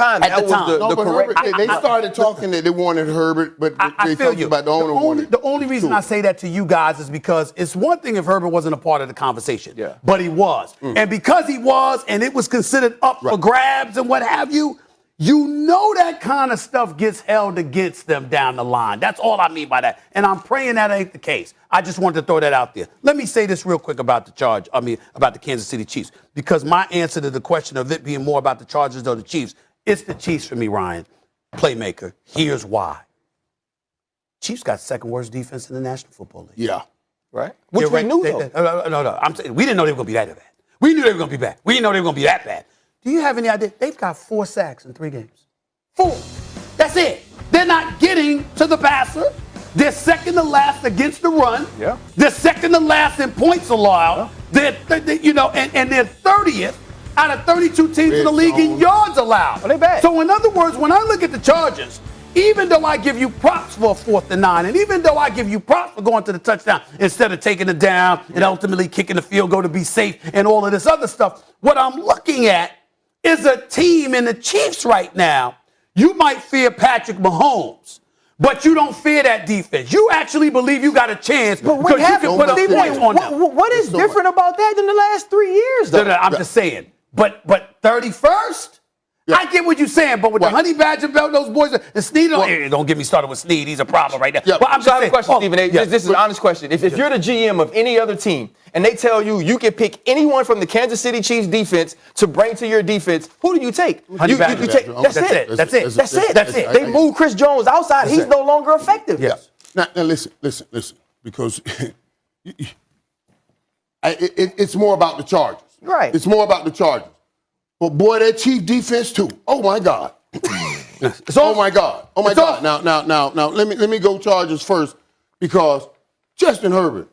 the correct. Herbert, they started talking that they wanted Herbert, but they talked about the owner wanted. The only reason I say that to you guys is because it's one thing if Herbert wasn't a part of the conversation, but he was. And because he was, and it was considered up for grabs and what have you, you know that kind of stuff gets held against them down the line. That's all I mean by that. And I'm praying that ain't the case. I just wanted to throw that out there. Let me say this real quick about the Kansas City Chiefs, because my answer to the question of it being more about the Chargers or the Chiefs, it's the Chiefs for me, Ryan. Playmaker. Here's why. Chiefs got second worst defense in the National Football League. Yeah. Right? Which we knew, though. No. I'm saying we didn't know they were going to be that bad. We knew they were going to be bad. We didn't know they were going to be that bad. Do you have any idea? They've got 4 sacks in 3 games. 4. That's it. They're not getting to the passer. They're second to last against the run. Yeah. They're second to last in points allowed. Yeah. They're 30th out of 32 teams in the league in yards allowed. Well, they bad. So in other words, when I look at the Chargers, even though I give you props for a 4th and 9, and even though I give you props for going to the touchdown instead of taking it down and ultimately kicking the field goal to be safe and all of this other stuff, what I'm looking at is a team in the Chiefs right now. You might fear Patrick Mahomes, but you don't fear that defense. You actually believe you got a chance because you can put up points on them. What is different about that than the last 3 years, though? No, I'm just saying. But 31st? Yeah. I get what you're saying, but with the Honey Badger belt, those boys, and Snead, don't get me started with Snead. He's a problem right now. Yeah. But I'm just saying, question, Stephen. This is an honest question. If you're the GM of any other team and they tell you can pick anyone from the Kansas City Chiefs defense to bring to your defense, who do you take? Honey Badger. That's it. They move Chris Jones outside. He's no longer effective. Yes. Now listen, because it's more about the Chargers. Right. It's more about the Chargers. But boy, that Chief defense too. Oh my God. Oh my God. Now let me go Chargers first, because Justin Herbert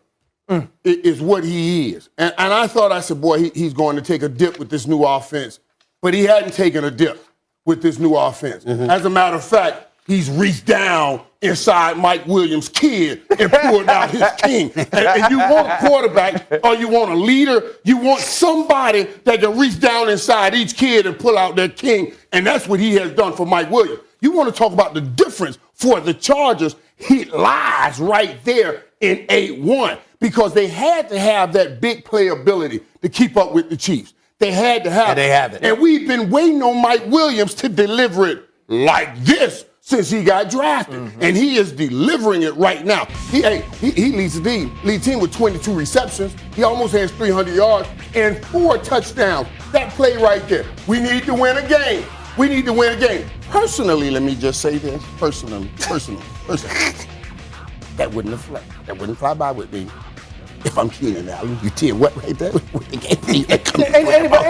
is what he is. And I said, boy, he's going to take a dip with this new offense. But he hadn't taken a dip with this new offense. As a matter of fact, he's reached down inside Mike Williams' kid and pulled out his king. And you want a quarterback or you want a leader, you want somebody that can reach down inside each kid and pull out their king, and that's what he has done for Mike Williams. You want to talk about the difference for the Chargers, he lies right there in 8-1 because they had to have that big playability to keep up with the Chiefs. They had to have it. And they have it. And we've been waiting on Mike Williams to deliver it like this since he got drafted. And he is delivering it right now. He leads the lead team with 22 receptions. He almost has 300 yards and 4 touchdowns. That play right there. We need to win a game. We need to win a game. Personally, let me just say this. Personally. That wouldn't fly by with me. If I'm Keenan Allen, you tell what right there? Ain't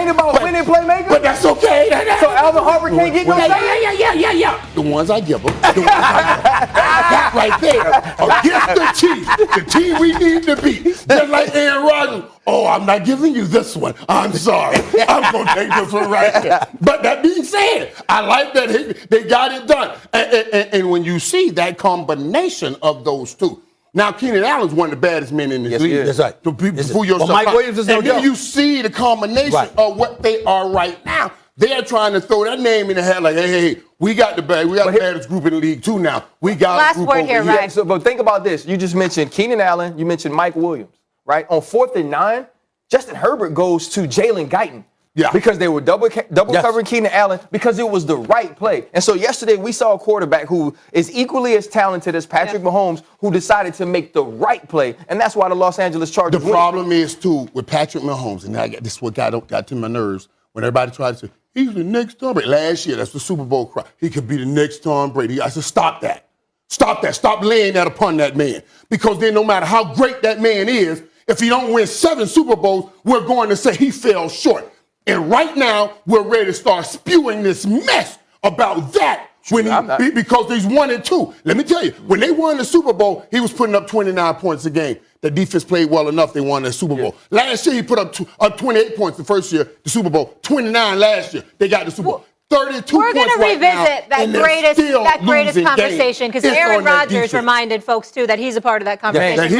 about winning playmaker? But that's okay. So Alvin Harper can't get no Yeah. The ones I give them. That right there against the Chiefs, the team we need to beat. Just like Aaron Rodgers. Oh, I'm not giving you this one. I'm sorry. I'm going to take this one right there. But that being said, I like that they got it done. And when you see that combination of those two, now, Keenan Allen's one of the baddest men in this league. That's right. So fool yourself. Mike Williams is no joke. And then joke. you see the combination of what they are right now. They're trying to throw that name in the hat like, hey, we got the bag. We got the baddest group in the league too now. We got Last a group word over here, here. right? So, but think about this. You just mentioned Keenan Allen. You mentioned Mike Williams, right? On 4th and 9, Justin Herbert goes to Jalen Guyton. Yeah. Because they were double covering Keenan Allen because it was the right play. And so yesterday we saw a quarterback who is equally as talented as Patrick Mahomes who decided to make the right play. And that's why the Los Angeles Chargers The problem is, too, with Patrick Mahomes, and this is what got to my nerves, when everybody tried to say, he's the next Tom Brady. Last year, that's the Super Bowl cry. He could be the next Tom Brady. I said, stop that. Stop that. Stop laying that upon that man. Because then no matter how great that man is, if he don't win 7 Super Bowls, we're going to say he fell short. And right now, we're ready to start spewing this mess about that because he's 1-2. Let me tell you, when they won the Super Bowl, he was putting up 29 points a game. The defense played well enough, they won the Super Bowl. Last year, he put up 28 points the first year, the Super Bowl. 29 last year, they got the Super Bowl. 32 We're going to revisit that greatest conversation because Aaron Rodgers reminded folks, too, that he's a part of that conversation. So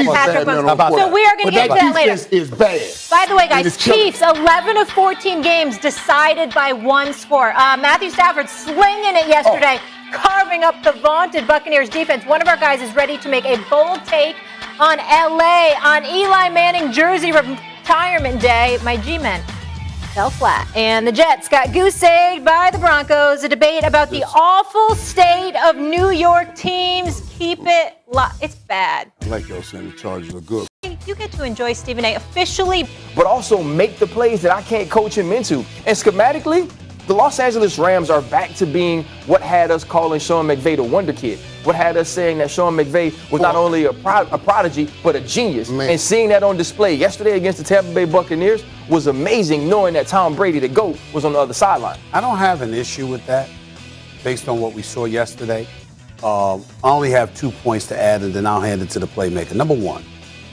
we are going to get into that later. Is bad. By the way, guys, Chiefs, 11 of 14 games decided by 1 score. Matthew Stafford slinging it yesterday, carving up the vaunted Buccaneers defense. One of our guys is ready to make a bold take on L.A. on Eli Manning jersey retirement day. My G-men fell flat. And the Jets got goose-egged by the Broncos. A debate about the awful state of New York teams. Keep it it's bad. I like y'all saying the Chargers are good. You get to enjoy Stephen A. officially. but also make the plays that I can't coach him into. And schematically, the Los Angeles Rams are back to being what had us calling Sean McVay the Wonder Kid. What had us saying that Sean McVay was not only a prodigy, but a genius. Man. And seeing that on display yesterday against the Tampa Bay Buccaneers was amazing, knowing that Tom Brady, the GOAT, was on the other sideline. I don't have an issue with that based on what we saw yesterday. I only have 2 points to add, and then I'll hand it to the playmaker. Number 1,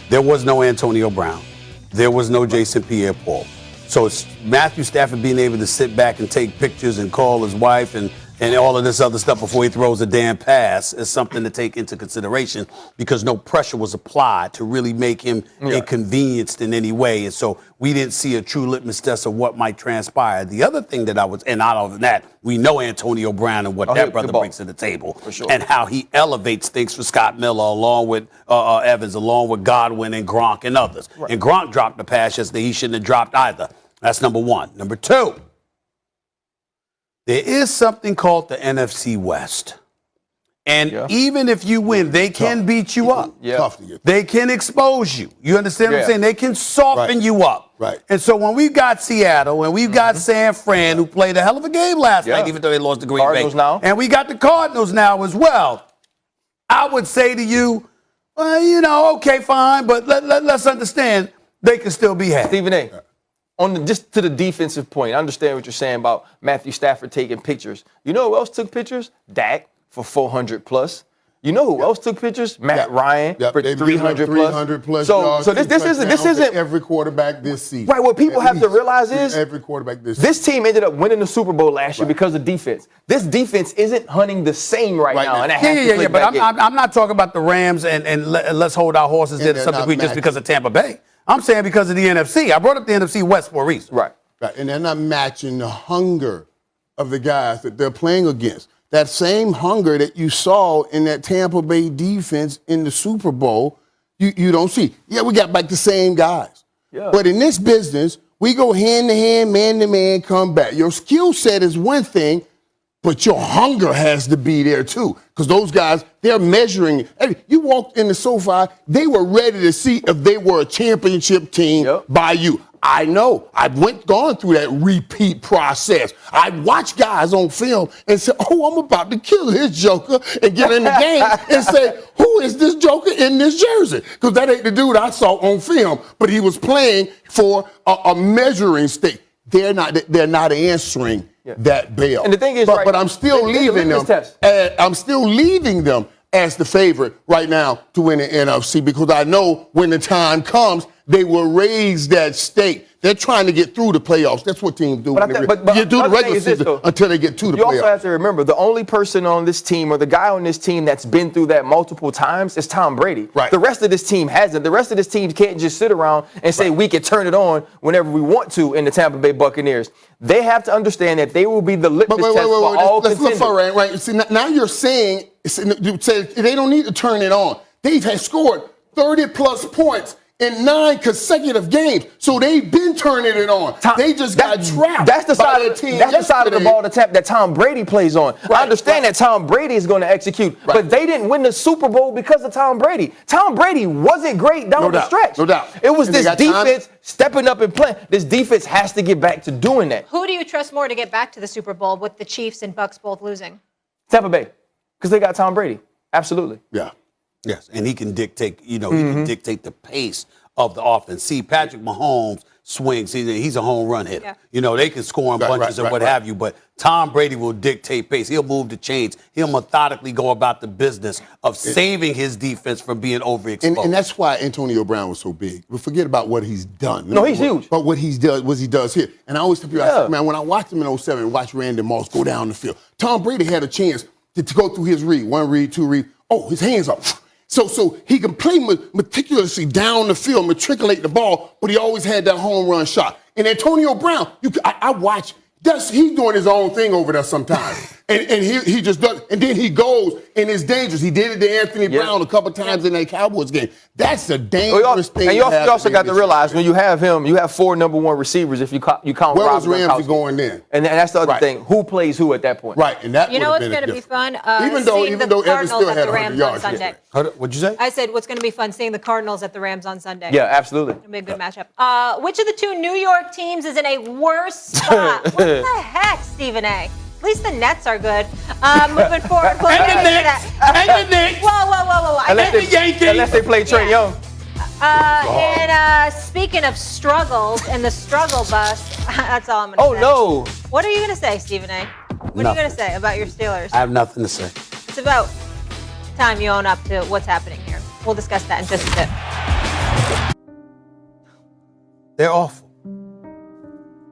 there was no Antonio Brown. There was no Jason Pierre-Paul. So it's Matthew Stafford being able to sit back and take pictures and call his wife and all of this other stuff before he throws a damn pass is something to take into consideration because no pressure was applied to really make him inconvenienced in any way. And so we didn't see a true litmus test of what might transpire. The other thing that and other than that, we know Antonio Brown and what that brother brings to the table and how he elevates things for Scott Miller along with Evans, along with Godwin and Gronk and others. Right. And Gronk dropped the pass yesterday. He shouldn't have dropped either. That's number 1. Number 2. There is something called the NFC West. And even if you win, they can beat you up. Tough to get. They can expose you. You understand what I'm saying? They can soften you up. Right. And so when we've got Seattle and we've got San Fran, who played a hell of a game last night, even though they lost to Green Bay. Now. And we got the Cardinals now as well. I would say to you, well, okay, fine, but let's understand they can still be had. Stephen A. Just to the defensive point, I understand what you're saying about Matthew Stafford taking pictures. You know who else took pictures? Dak for 400 plus. You know who else took pictures? Matt Ryan for They've 300 plus. 300 plus So yards, this isn't every quarterback this season. right. What people have to realize is every quarterback this team ended up winning the Super Bowl last year because of defense. This defense isn't hunting the same right now. And it has to click but back I'm not talking about the Rams and let's hold our horses there to some degree just because of Tampa Bay. I'm saying because of the NFC. I brought up the NFC West for a reason. Right. And they're not matching the hunger of the guys that they're playing against. That same hunger that you saw in that Tampa Bay defense in the Super Bowl, you don't see. Yeah, we got back the same guys. Yeah. But in this business, we go hand-to-hand, man-to-man, come back. Your skill set is one thing, but your hunger has to be there too. Because those guys, they're measuring. You walked in the SoFi, they were ready to see if they were a championship team by you. I know. I've gone through that repeat process. I watch guys on film and say, oh, I'm about to kill this joker and get in the game and say, who is this joker in this jersey? Because that ain't the dude I saw on film, but he was playing for a measuring stick. They're not answering that bell. And the thing is, but I'm still leaving them. I'm still leaving them as the favorite right now to win the NFC because I know when the time comes, they will raise that stake. They're trying to get through the playoffs. That's what teams do. But you do the regular season until they get to the playoffs. You also have to remember, the only person on this team or the guy on this team that's been through that multiple times is Tom Brady. Right. The rest of this team hasn't. The rest of this team can't just sit around and say we can turn it on whenever we want to in the Tampa Bay Buccaneers. They have to understand that they will be the litmus test for all Let's look contenders. for it, right? See, now you're saying you say they don't need to turn it on. They've scored 30-plus points in 9 consecutive games. So they've been turning it on. They just got trapped. That's the side of the team. That's the side of the ball that Tom Brady plays on. I understand that Tom Brady is going to execute, but they didn't win the Super Bowl because of Tom Brady. Tom Brady wasn't great down the stretch. No doubt. It was this defense stepping up and playing. This defense has to get back to doing that. Who do you trust more to get back to the Super Bowl with the Chiefs and Bucks both losing? Tampa Bay, because they got Tom Brady. Absolutely. Yeah. Yes, and he can dictate, he can dictate the pace of the offense. See, Patrick Mahomes swings. He's a home run hitter. Yeah. They can score in bunches and what have you, but Tom Brady will dictate pace. He'll move the chains. He'll methodically go about the business of saving his defense from being overexposed. And that's why Antonio Brown was so big. But forget about what he's done. No, he's huge. But what he does here. And I always tell people, I said, man, when I watched him in 07 and watched Randy Moss go down the field, Tom Brady had a chance to go through his read. 1 read, 2 read. Oh, his hands up. So he can play meticulously down the field, matriculate the ball, but he always had that home run shot. And Antonio Brown, I watch, he's doing his own thing over there sometimes. and he just does, and then he goes and it's dangerous. He did it to Anthony Brown a couple times in that Cowboys game. That's a dangerous thing. And you also got to realize when you have him, you have 4 number 1 receivers if you count Where Rob was Ramsey going then? And that's the other thing. Who plays who at that point? Right, and that You know what's going to be fun? Even though Evans still had the 100 Rams yards. on Sunday. What'd you say? I said what's going to be fun seeing the Cardinals at the Rams on Sunday. Yeah, absolutely. It'll be a good matchup. Which of the 2 New York teams is in a worse spot? What the heck, Stephen A? At least the Nets are good. Moving forward, we'll get into that. And the Knicks. Whoa. Unless they play Trey Young. And speaking of struggles and the struggle bus, that's all I'm going to say. Oh, no. What are you going to say, Stephen A? What are you going to say about your Steelers? I have nothing to say. It's about time you own up to what's happening here. We'll discuss that in just a bit. They're awful.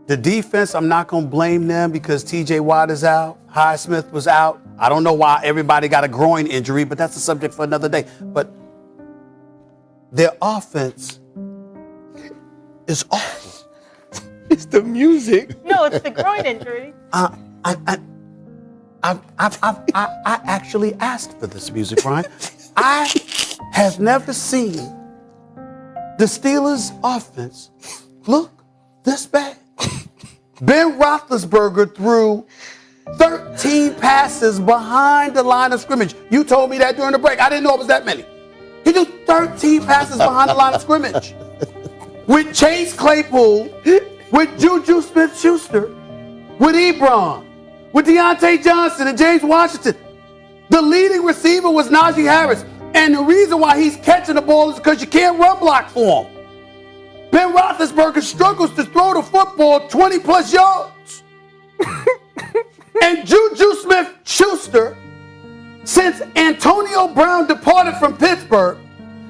The defense, I'm not going to blame them because T.J. Watt is out. Highsmith was out. I don't know why everybody got a groin injury, but that's a subject for another day. But their offense is awful. It's the music. No, it's the groin injury. I actually asked for this music, Ryan. I have never seen the Steelers' offense look this bad. Ben Roethlisberger threw 13 passes behind the line of scrimmage. You told me that during the break. I didn't know it was that many. He threw 13 passes behind the line of scrimmage. With Chase Claypool, with Juju Smith-Schuster, with Ebron, with Deontay Johnson and James Washington. The leading receiver was Najee Harris. And the reason why he's catching the ball is because you can't run block for him. Ben Roethlisberger struggles to throw the football 20-plus yards. And Juju Smith-Schuster since Antonio Brown departed from Pittsburgh,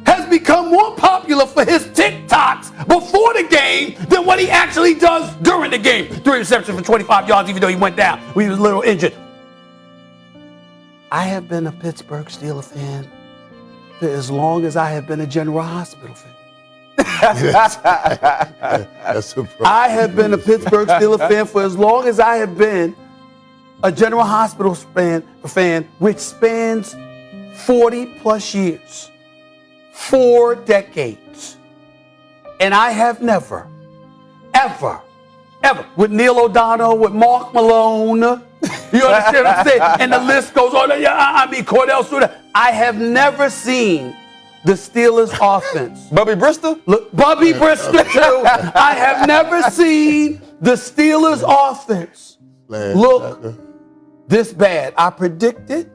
has become more popular for his TikToks before the game than what he actually does during the game. 3 receptions for 25 yards, even though he went down. He was a little injured. I have been a Pittsburgh Steelers fan for as long as I have been a General Hospital fan. That's a I have been a Pittsburgh Steelers fan for as long as I have been a General Hospital fan, which spans 40 plus years, 4 decades. And I have never, ever, with Neil O'Donnell, with Mark Malone, you understand what I'm saying? And the list goes on. I mean, Cordell Stewart. I have never seen the Steelers offense. Bubby Bristol? Look, Bubby Bristol, too. I have never seen the Steelers offense look this bad. I predicted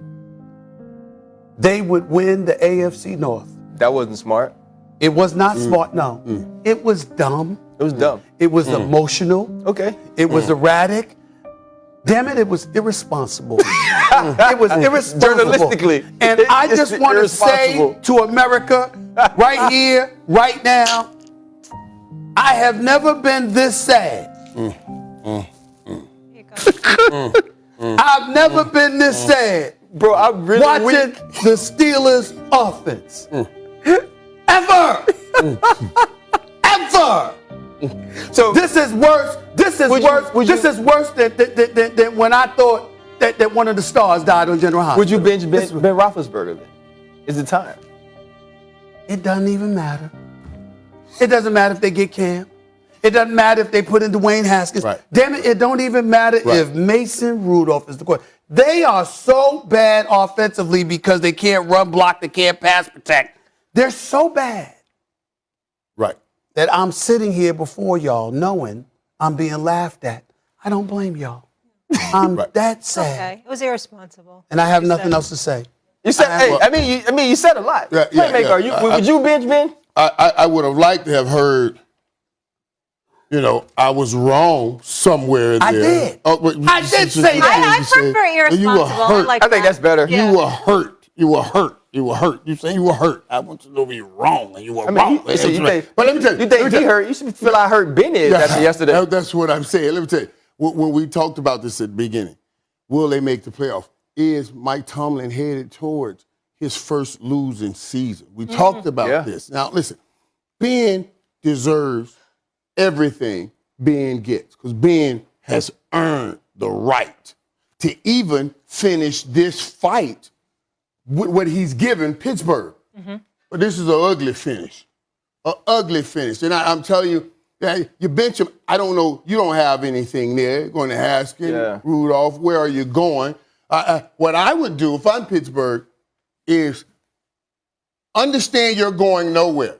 they would win the AFC North. That wasn't smart. It was not smart, no. It was dumb. It was dumb. It was emotional. Okay. It was erratic. Damn it, it was irresponsible. It was irresponsible. Journalistically. And I just want to say to America, right here, right now, I have never been this sad. I've never been this sad. Bro, I'm really watching the Steelers offense. Ever. Ever. So this is worse. This is worse. This is worse than when I thought that one of the stars died on General Hospital. Would you bench Ben Roethlisberger then? Is it time? It doesn't even matter. It doesn't matter if they get Cam. It doesn't matter if they put in Dwayne Haskins. Right. Damn it, it don't even matter if Mason Rudolph is the quarterback. They are so bad offensively because they can't run block, they can't pass protect. They're so bad. Right. That I'm sitting here before y'all knowing I'm being laughed at. I don't blame y'all. I'm that sad. Okay, it was irresponsible. And I have nothing else to say. You said, you said a lot. Playmaker, would you bench Ben? I would have liked to have heard, I was wrong somewhere in there. I did. I did say I that. prefer irresponsible. You were hurt. I think that's better. Yeah. You were hurt. You were hurt. You were hurt. You say you were hurt. I want you to know you're wrong, and you were wrong. But let me tell you. You think he hurt? You should feel how hurt Ben is after yesterday. That's what I'm saying. Let me tell you. When we talked about this at the beginning, will they make the playoff? Is Mike Tomlin headed towards his first losing season? We talked about this. Now, listen, Ben deserves everything Ben gets because Ben has earned the right to even finish this fight with what he's given Pittsburgh. But this is an ugly finish. An ugly finish. And I'm telling you, you bench him. I don't know. You don't have anything there. Going to Haskins, Rudolph. Where are you going? What I would do if I'm Pittsburgh is understand you're going nowhere.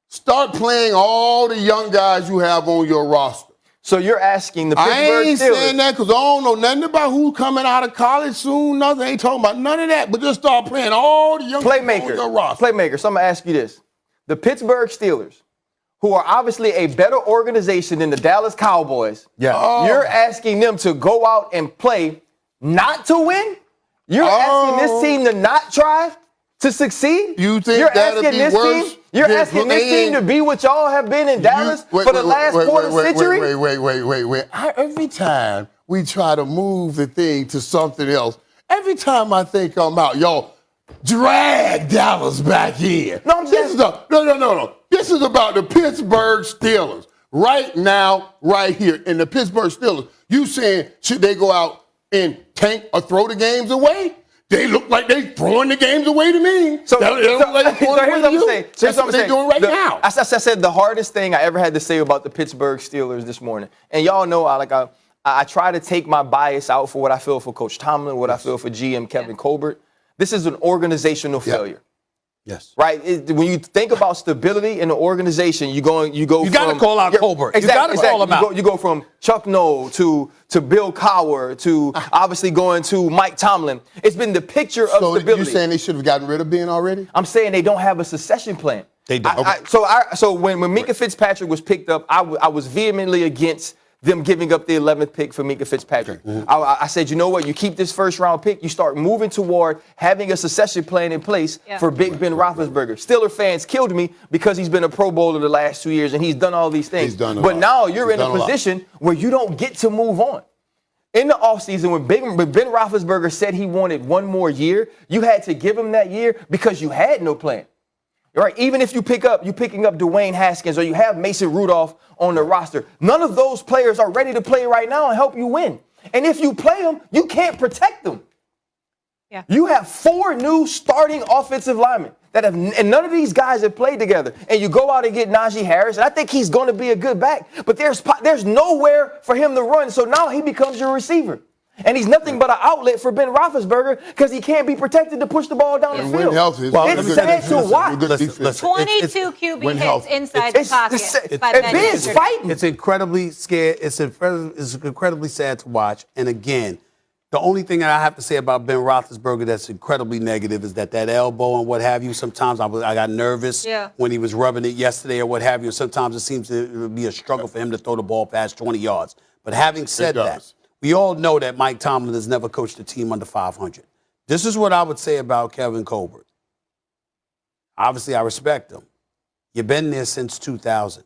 Start playing all the young guys you have on your roster. So you're asking the Pittsburgh Steelers. I ain't saying that because I don't know nothing about who's coming out of college soon. Nothing. I ain't talking about none of that. But just start playing all the young guys on your roster. Playmaker. So I'm going to ask you this. The Pittsburgh Steelers, who are obviously a better organization than the Dallas Cowboys, you're asking them to go out and play not to win? You're asking this team to not try to succeed? You think that'll be worse? You're asking this team to be what y'all have been in Dallas for the last quarter century? Wait. Every time we try to move the thing to something else, every time I think I'm out, y'all drag Dallas back in. No. This is about the Pittsburgh Steelers. Right now, right here, in the Pittsburgh Steelers. You saying, should they go out and tank or throw the games away? They look like they throwing the games away to me. Here's what I'm saying. That's what they're doing right now. I said the hardest thing I ever had to say about the Pittsburgh Steelers this morning. And y'all know I try to take my bias out for what I feel for Coach Tomlin, what I feel for GM Kevin Colbert. This is an organizational failure. Yes. Right? When you think about stability in an organization, you got to call out Colbert. Exactly. You got to call him out. You go from Chuck Noll to Bill Cowher to obviously going to Mike Tomlin. It's been the picture of stability. So you're saying they should have gotten rid of Ben already? I'm saying they don't have a succession plan. They don't. So when Minka Fitzpatrick was picked up, I was vehemently against them giving up the 11th pick for Minka Fitzpatrick. I said, you know what? You keep this first-round pick, you start moving toward having a succession plan in place for Big Ben Roethlisberger. Steeler fans killed me because he's been a Pro Bowler the last 2 years, and he's done all these things. But now you're in a position where you don't get to move on. In the offseason, when Ben Roethlisberger said he wanted one more year, you had to give him that year because you had no plan. Right? Even if you're picking up Dwayne Haskins or you have Mason Rudolph on the roster, none of those players are ready to play right now and help you win. And if you play them, you can't protect them. Yeah. You have 4 new starting offensive linemen and none of these guys have played together. And you go out and get Najee Harris, and I think he's going to be a good back, but there's nowhere for him to run. So now he becomes your receiver. And he's nothing but an outlet for Ben Roethlisberger because he can't be protected to push the ball down the field. When healthy, it's sad to watch. 22 QB hits inside the pocket by Ben. Ben's fighting. It's incredibly scared. It's incredibly sad to watch. And again, the only thing that I have to say about Ben Roethlisberger that's incredibly negative is that elbow and what have you. Sometimes I got nervous when he was rubbing it yesterday or what have you. Sometimes it seems to be a struggle for him to throw the ball past 20 yards. But having said that, we all know that Mike Tomlin has never coached a team under 500. This is what I would say about Kevin Colbert. Obviously, I respect him. You've been there since 2000.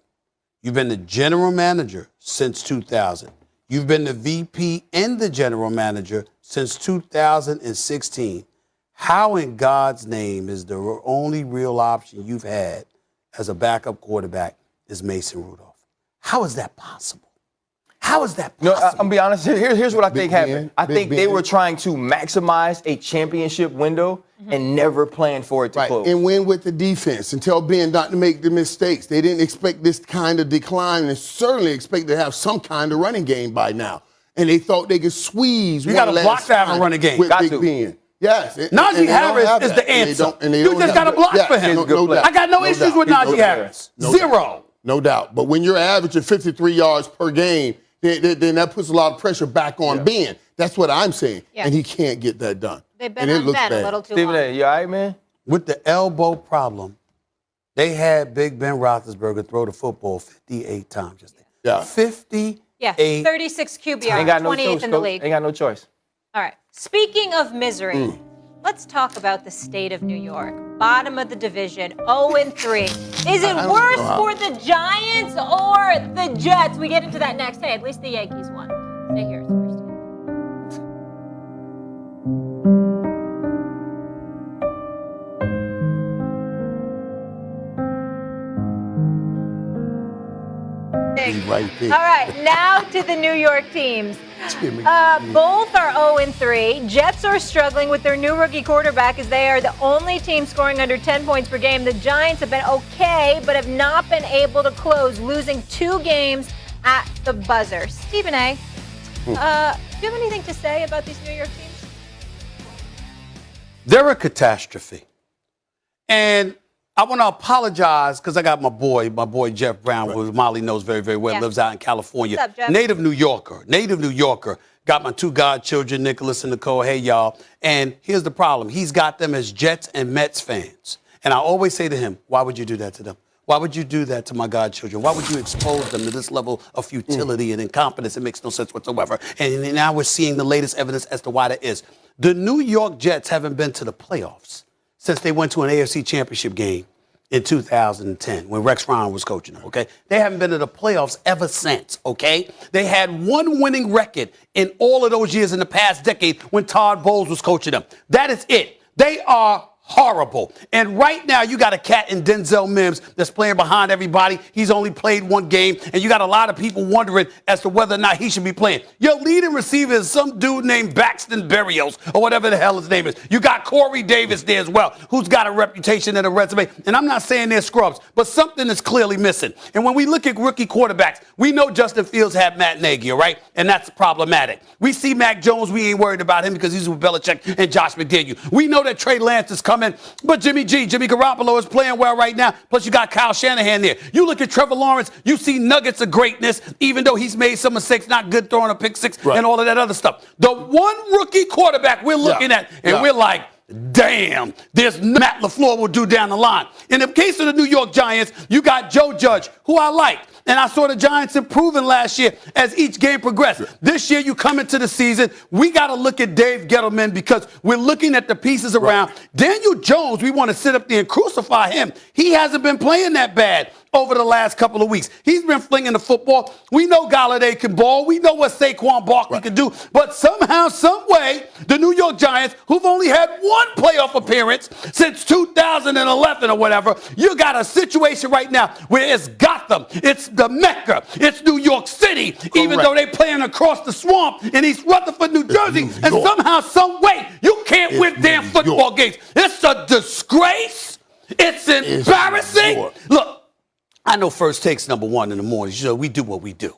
You've been the general manager since 2000. You've been the VP and the general manager since 2016. How in God's name is the only real option you've had as a backup quarterback is Mason Rudolph? How is that possible? How is that possible? No, I'm going to be honest. Here's what I think happened. I think they were trying to maximize a championship window and never planned for it to close. And win with the defense and tell Ben not to make the mistakes. They didn't expect this kind of decline and certainly expect to have some kind of running game by now. And they thought they could squeeze You got to block to have a running game. With Big Ben. Yes. Najee Harris is the answer. You just got to block for him. I got no issues with Najee Harris. Zero. No doubt. But when you're averaging 53 yards per game, then that puts a lot of pressure back on Ben. That's what I'm saying. Yeah. And he can't get that done. They've been on Ben a little too long. Stephen A., you all right, man? With the elbow problem, they had Big Ben Roethlisberger throw the football 58 times just there. Yeah. 58. Yeah, 36 QBR, 28th in the league. Ain't got no choice. All right. Speaking of misery, let's talk about the state of New York. Bottom of the division, 0-3. Is it worse for the Giants or the Jets? We get into that next. Hey, at least the Yankees won. Stay here first. Right there. All right, now to the New York teams. Both are 0-3. Jets are struggling with their new rookie quarterback as they are the only team scoring under 10 points per game. The Giants have been okay, but have not been able to close, losing 2 games at the buzzer. Stephen A., do you have anything to say about these New York teams? They're a catastrophe. And I want to apologize because I got my boy Jeff Brown, who Molly knows very, very well, lives out in California. What's up, Jeff? Native New Yorker. Got my 2 godchildren, Nicholas and Nicole. Hey, y'all. And here's the problem. He's got them as Jets and Mets fans. And I always say to him, why would you do that to them? Why would you do that to my godchildren? Why would you expose them to this level of futility and incompetence? It makes no sense whatsoever. And now we're seeing the latest evidence as to why that is. The New York Jets haven't been to the playoffs since they went to an AFC championship game in 2010 when Rex Ryan was coaching them, okay? They haven't been to the playoffs ever since, okay? They had 1 winning record in all of those years in the past decade when Todd Bowles was coaching them. That is it. They are horrible. And right now, you got a cat in Denzel Mims that's playing behind everybody. He's only played 1 game, and you got a lot of people wondering as to whether or not he should be playing. Your leading receiver is some dude named Baxton Berrios, or whatever the hell his name is. You got Corey Davis there as well, who's got a reputation and a resume. And I'm not saying they're scrubs, but something is clearly missing. And when we look at rookie quarterbacks, we know Justin Fields had Matt Nagy, all right? And that's problematic. We see Mac Jones, we ain't worried about him because he's with Belichick and Josh McDaniel. We know that Trey Lance is coming, but Jimmy Garoppolo is playing well right now. Plus, you got Kyle Shanahan there. You look at Trevor Lawrence, you see nuggets of greatness, even though he's made some mistakes, not good throwing a pick 6 and all of that other stuff. The one rookie quarterback we're looking at, and we're like, damn, there's Matt LaFleur will do down the line. In the case of the New York Giants, you got Joe Judge, who I like. And I saw the Giants improving last year as each game progressed. This year, you come into the season, we got to look at Dave Gettleman because we're looking at the pieces around. Daniel Jones, we want to sit up there and crucify him. He hasn't been playing that bad over the last couple of weeks. He's been flinging the football. We know Galladay can ball. We know what Saquon Barkley can do. But somehow, some way, the New York Giants, who've only had one playoff appearance since 2011 or whatever, you got a situation right now where it's Gotham, it's the Mecca, it's New York City, even though they're playing across the swamp in East Rutherford, New Jersey, and somehow, some way, you can't win damn football games. It's a disgrace. It's embarrassing. Look, I know First Take's number one in the mornings. You know, we do what we do.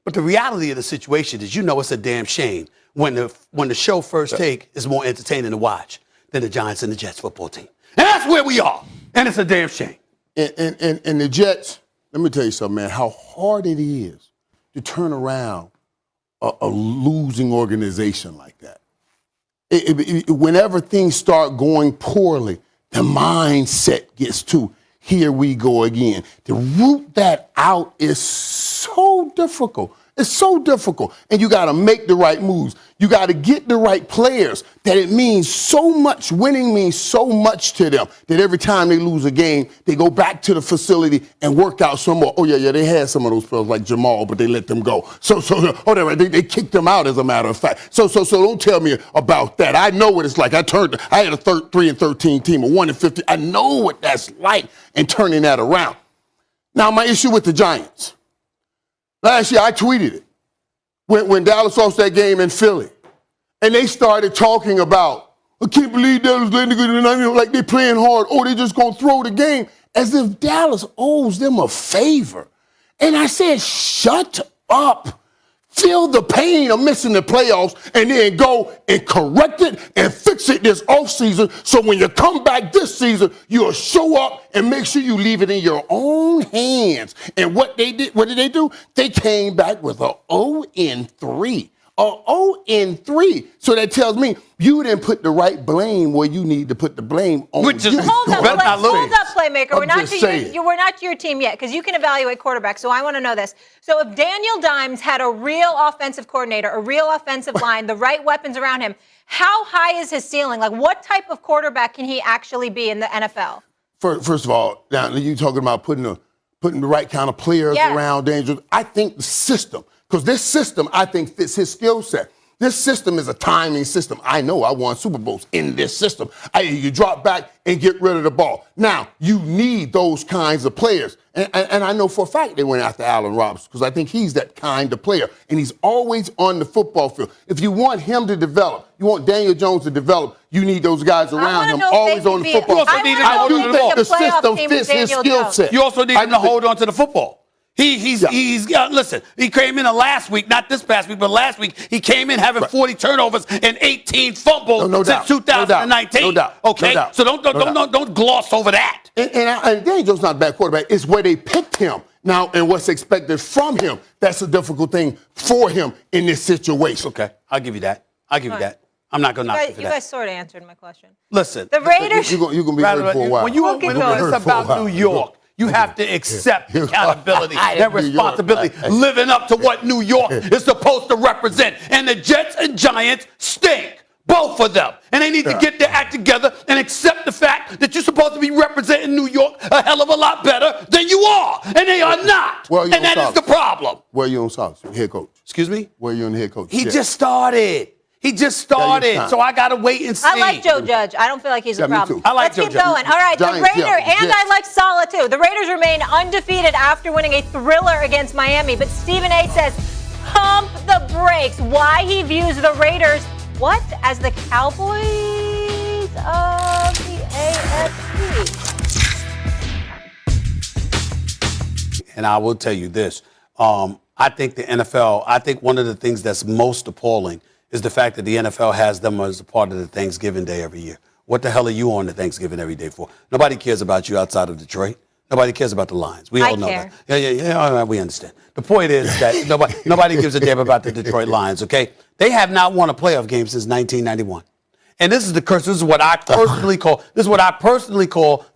But the reality of the situation is, you know, it's a damn shame when the show First Take is more entertaining to watch than the Giants and the Jets football team. And that's where we are. And it's a damn shame. And the Jets, let me tell you something, man, how hard it is to turn around a losing organization like that. Whenever things start going poorly, the mindset gets to, here we go again. To root that out is so difficult. It's so difficult. And you got to make the right moves. You got to get the right players that it means so much. Winning means so much to them that every time they lose a game, they go back to the facility and work out some more. Oh, yeah, they had some of those players like Jamal, but they let them go. They kicked them out, as a matter of fact. So don't tell me about that. I know what it's like. I had a 3-13 team, a 1-50. I know what that's like and turning that around. Now, my issue with the Giants. Last year, I tweeted it when Dallas lost that game in Philly. And they started talking about, I can't believe Dallas letting go, like they're playing hard. Oh, they're just going to throw the game, as if Dallas owes them a favor. And I said, shut up. Feel the pain of missing the playoffs and then go and correct it and fix it this offseason so when you come back this season, you'll show up and make sure you leave it in your own hands. And what did they do? They came back with a 0-3. A 0-3. So that tells me you didn't put the right blame where you need to put the blame on. Hold up, playmaker. We're not to your team yet because you can evaluate quarterbacks. So I want to know this. So if Daniel Dimes had a real offensive coordinator, a real offensive line, the right weapons around him, how high is his ceiling? Like, what type of quarterback can he actually be in the NFL? First of all, now you're talking about putting the right kind of players around Daniel. I think the system. Because this system, I think, fits his skill set. This system is a timing system. I know I won Super Bowls in this system. You drop back and get rid of the ball. Now, you need those kinds of players. And I know for a fact they went after Allen Robinson because I think he's that kind of player. And he's always on the football field. If you want him to develop, you want Daniel Jones to develop, you need those guys around him always on the football field. I do think the system fits his skill set. You also need him to hold on to the football. Listen, he came in last week, not this past week, but last week, he came in having 40 turnovers and 18 fumbles since 2019. No doubt. Okay? So don't gloss over that. And Daniel Jones is not a bad quarterback. It's where they picked him now and what's expected from him. That's a difficult thing for him in this situation. Okay, I'll give you that. I'm not going to knock you for that. You guys sort of answered my question. Listen. The Raiders. You're going to be hurt for a while. When it's about New York, you have to accept accountability and responsibility, living up to what New York is supposed to represent. And the Jets and Giants stink, both of them. And they need to get their act together and accept the fact that you're supposed to be representing New York a hell of a lot better than you are. And they are not. And that is the problem. Where are you on socks? Head coach. Excuse me? Where are you on the head coach? He just started. So I got to wait and see. I like Joe Judge. I don't feel like he's a problem. I like Let's keep going. All right, the Raiders, and I like Saleh too. The Raiders remain undefeated after winning a thriller against Miami. But Stephen A. says, pump the brakes. Why he views the Raiders, as the Cowboys of the AFC. And I will tell you this. I think the NFL, one of the things that's most appalling is the fact that the NFL has them as a part of the Thanksgiving Day every year. What the hell are you on the Thanksgiving every day for? Nobody cares about you outside of Detroit. Nobody cares about the Lions. We all know that. Yeah, we understand. The point is that nobody gives a damn about the Detroit Lions, okay? They have not won a playoff game since 1991. And this is the curse. This is what I personally call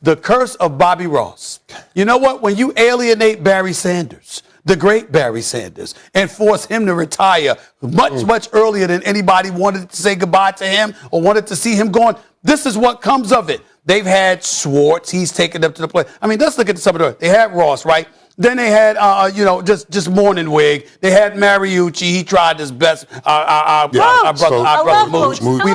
the curse of Bobby Ross. You know what? When you alienate Barry Sanders, the great Barry Sanders, and force him to retire much earlier than anybody wanted to say goodbye to him or wanted to see him going. This is what comes of it. They've had Schwartz. He's taken them to the play. I mean, let's look at some of the. They had Ross, right? Then they had, just Morningwig. They had Mariucci. He tried his best. Our brother Mooch. We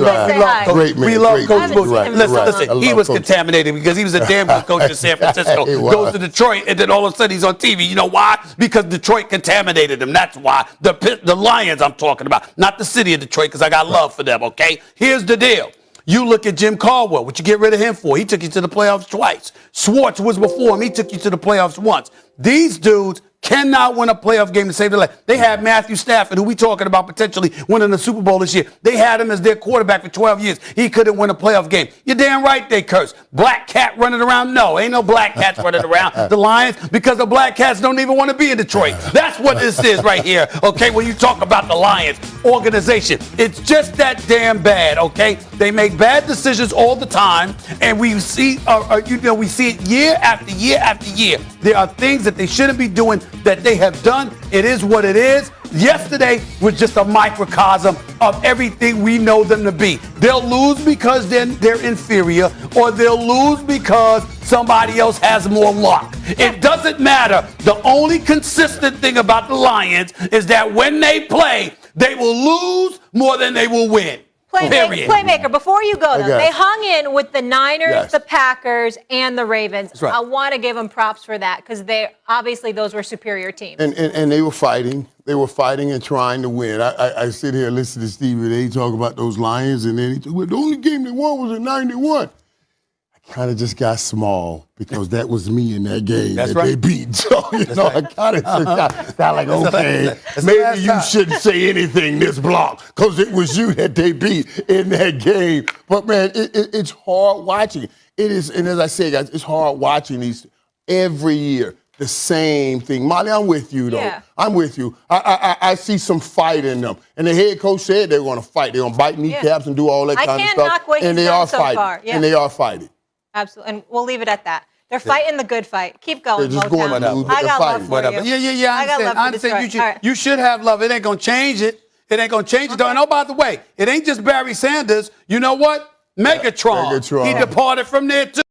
love Coach Mooch. Listen, he was contaminated because he was a damn good coach in San Francisco. Goes to Detroit, and then all of a sudden he's on TV. You know why? Because Detroit contaminated him. That's why. The Lions I'm talking about, not the city of Detroit, because I got love for them, okay? Here's the deal. You look at Jim Caldwell, what you get rid of him for? He took you to the playoffs twice. Schwartz was before him. He took you to the playoffs once. These dudes cannot win a playoff game to save their life. They had Matthew Stafford, who we talking about potentially winning the Super Bowl this year. They had him as their quarterback for 12 years. He couldn't win a playoff game. You're damn right they curse. Black cat running around? No, ain't no black cats running around the Lions because the black cats don't even want to be in Detroit. That's what this is right here, okay, when you talk about the Lions organization. It's just that damn bad, okay? They make bad decisions all the time, and we see, we see it year after year after year. There are things that they shouldn't be doing that they have done. It is what it is. Yesterday was just a microcosm of everything we know them to be. They'll lose because they're inferior, or they'll lose because somebody else has more luck. It doesn't matter. The only consistent thing about the Lions is that when they play, they will lose more than they will win. Playmaker, before you go, though, they hung in with the Niners, the Packers, and the Ravens. Right. I want to give them props for that because obviously those were superior teams. And they were fighting. They were fighting and trying to win. I sit here and listen to Stephen A. talk about those Lions, and then he said, well, the only game they won was in 91. I kind of just got small because that was me in that game they beat. So, I kind of just got like, okay, maybe you shouldn't say anything this block because it was you that they beat in that game. But, man, it's hard watching. It is, and as I say, guys, it's hard watching these every year. The same thing. Molly, I'm with you, though. Yeah. I'm with you. I see some fight in them. And the head coach said they were going to fight. They're going to bite kneecaps and do all that kind of stuff. I can't knock what he's done so far. And they are fighting. Absolutely. And we'll leave it at that. They're fighting the good fight. Keep going, just going I got love for you. Yeah, I understand. You should have love. It ain't going to change it. It ain't going to change it, though. And oh, by the way, it ain't just Barry Sanders. You know what? Megatron. He departed from there, too.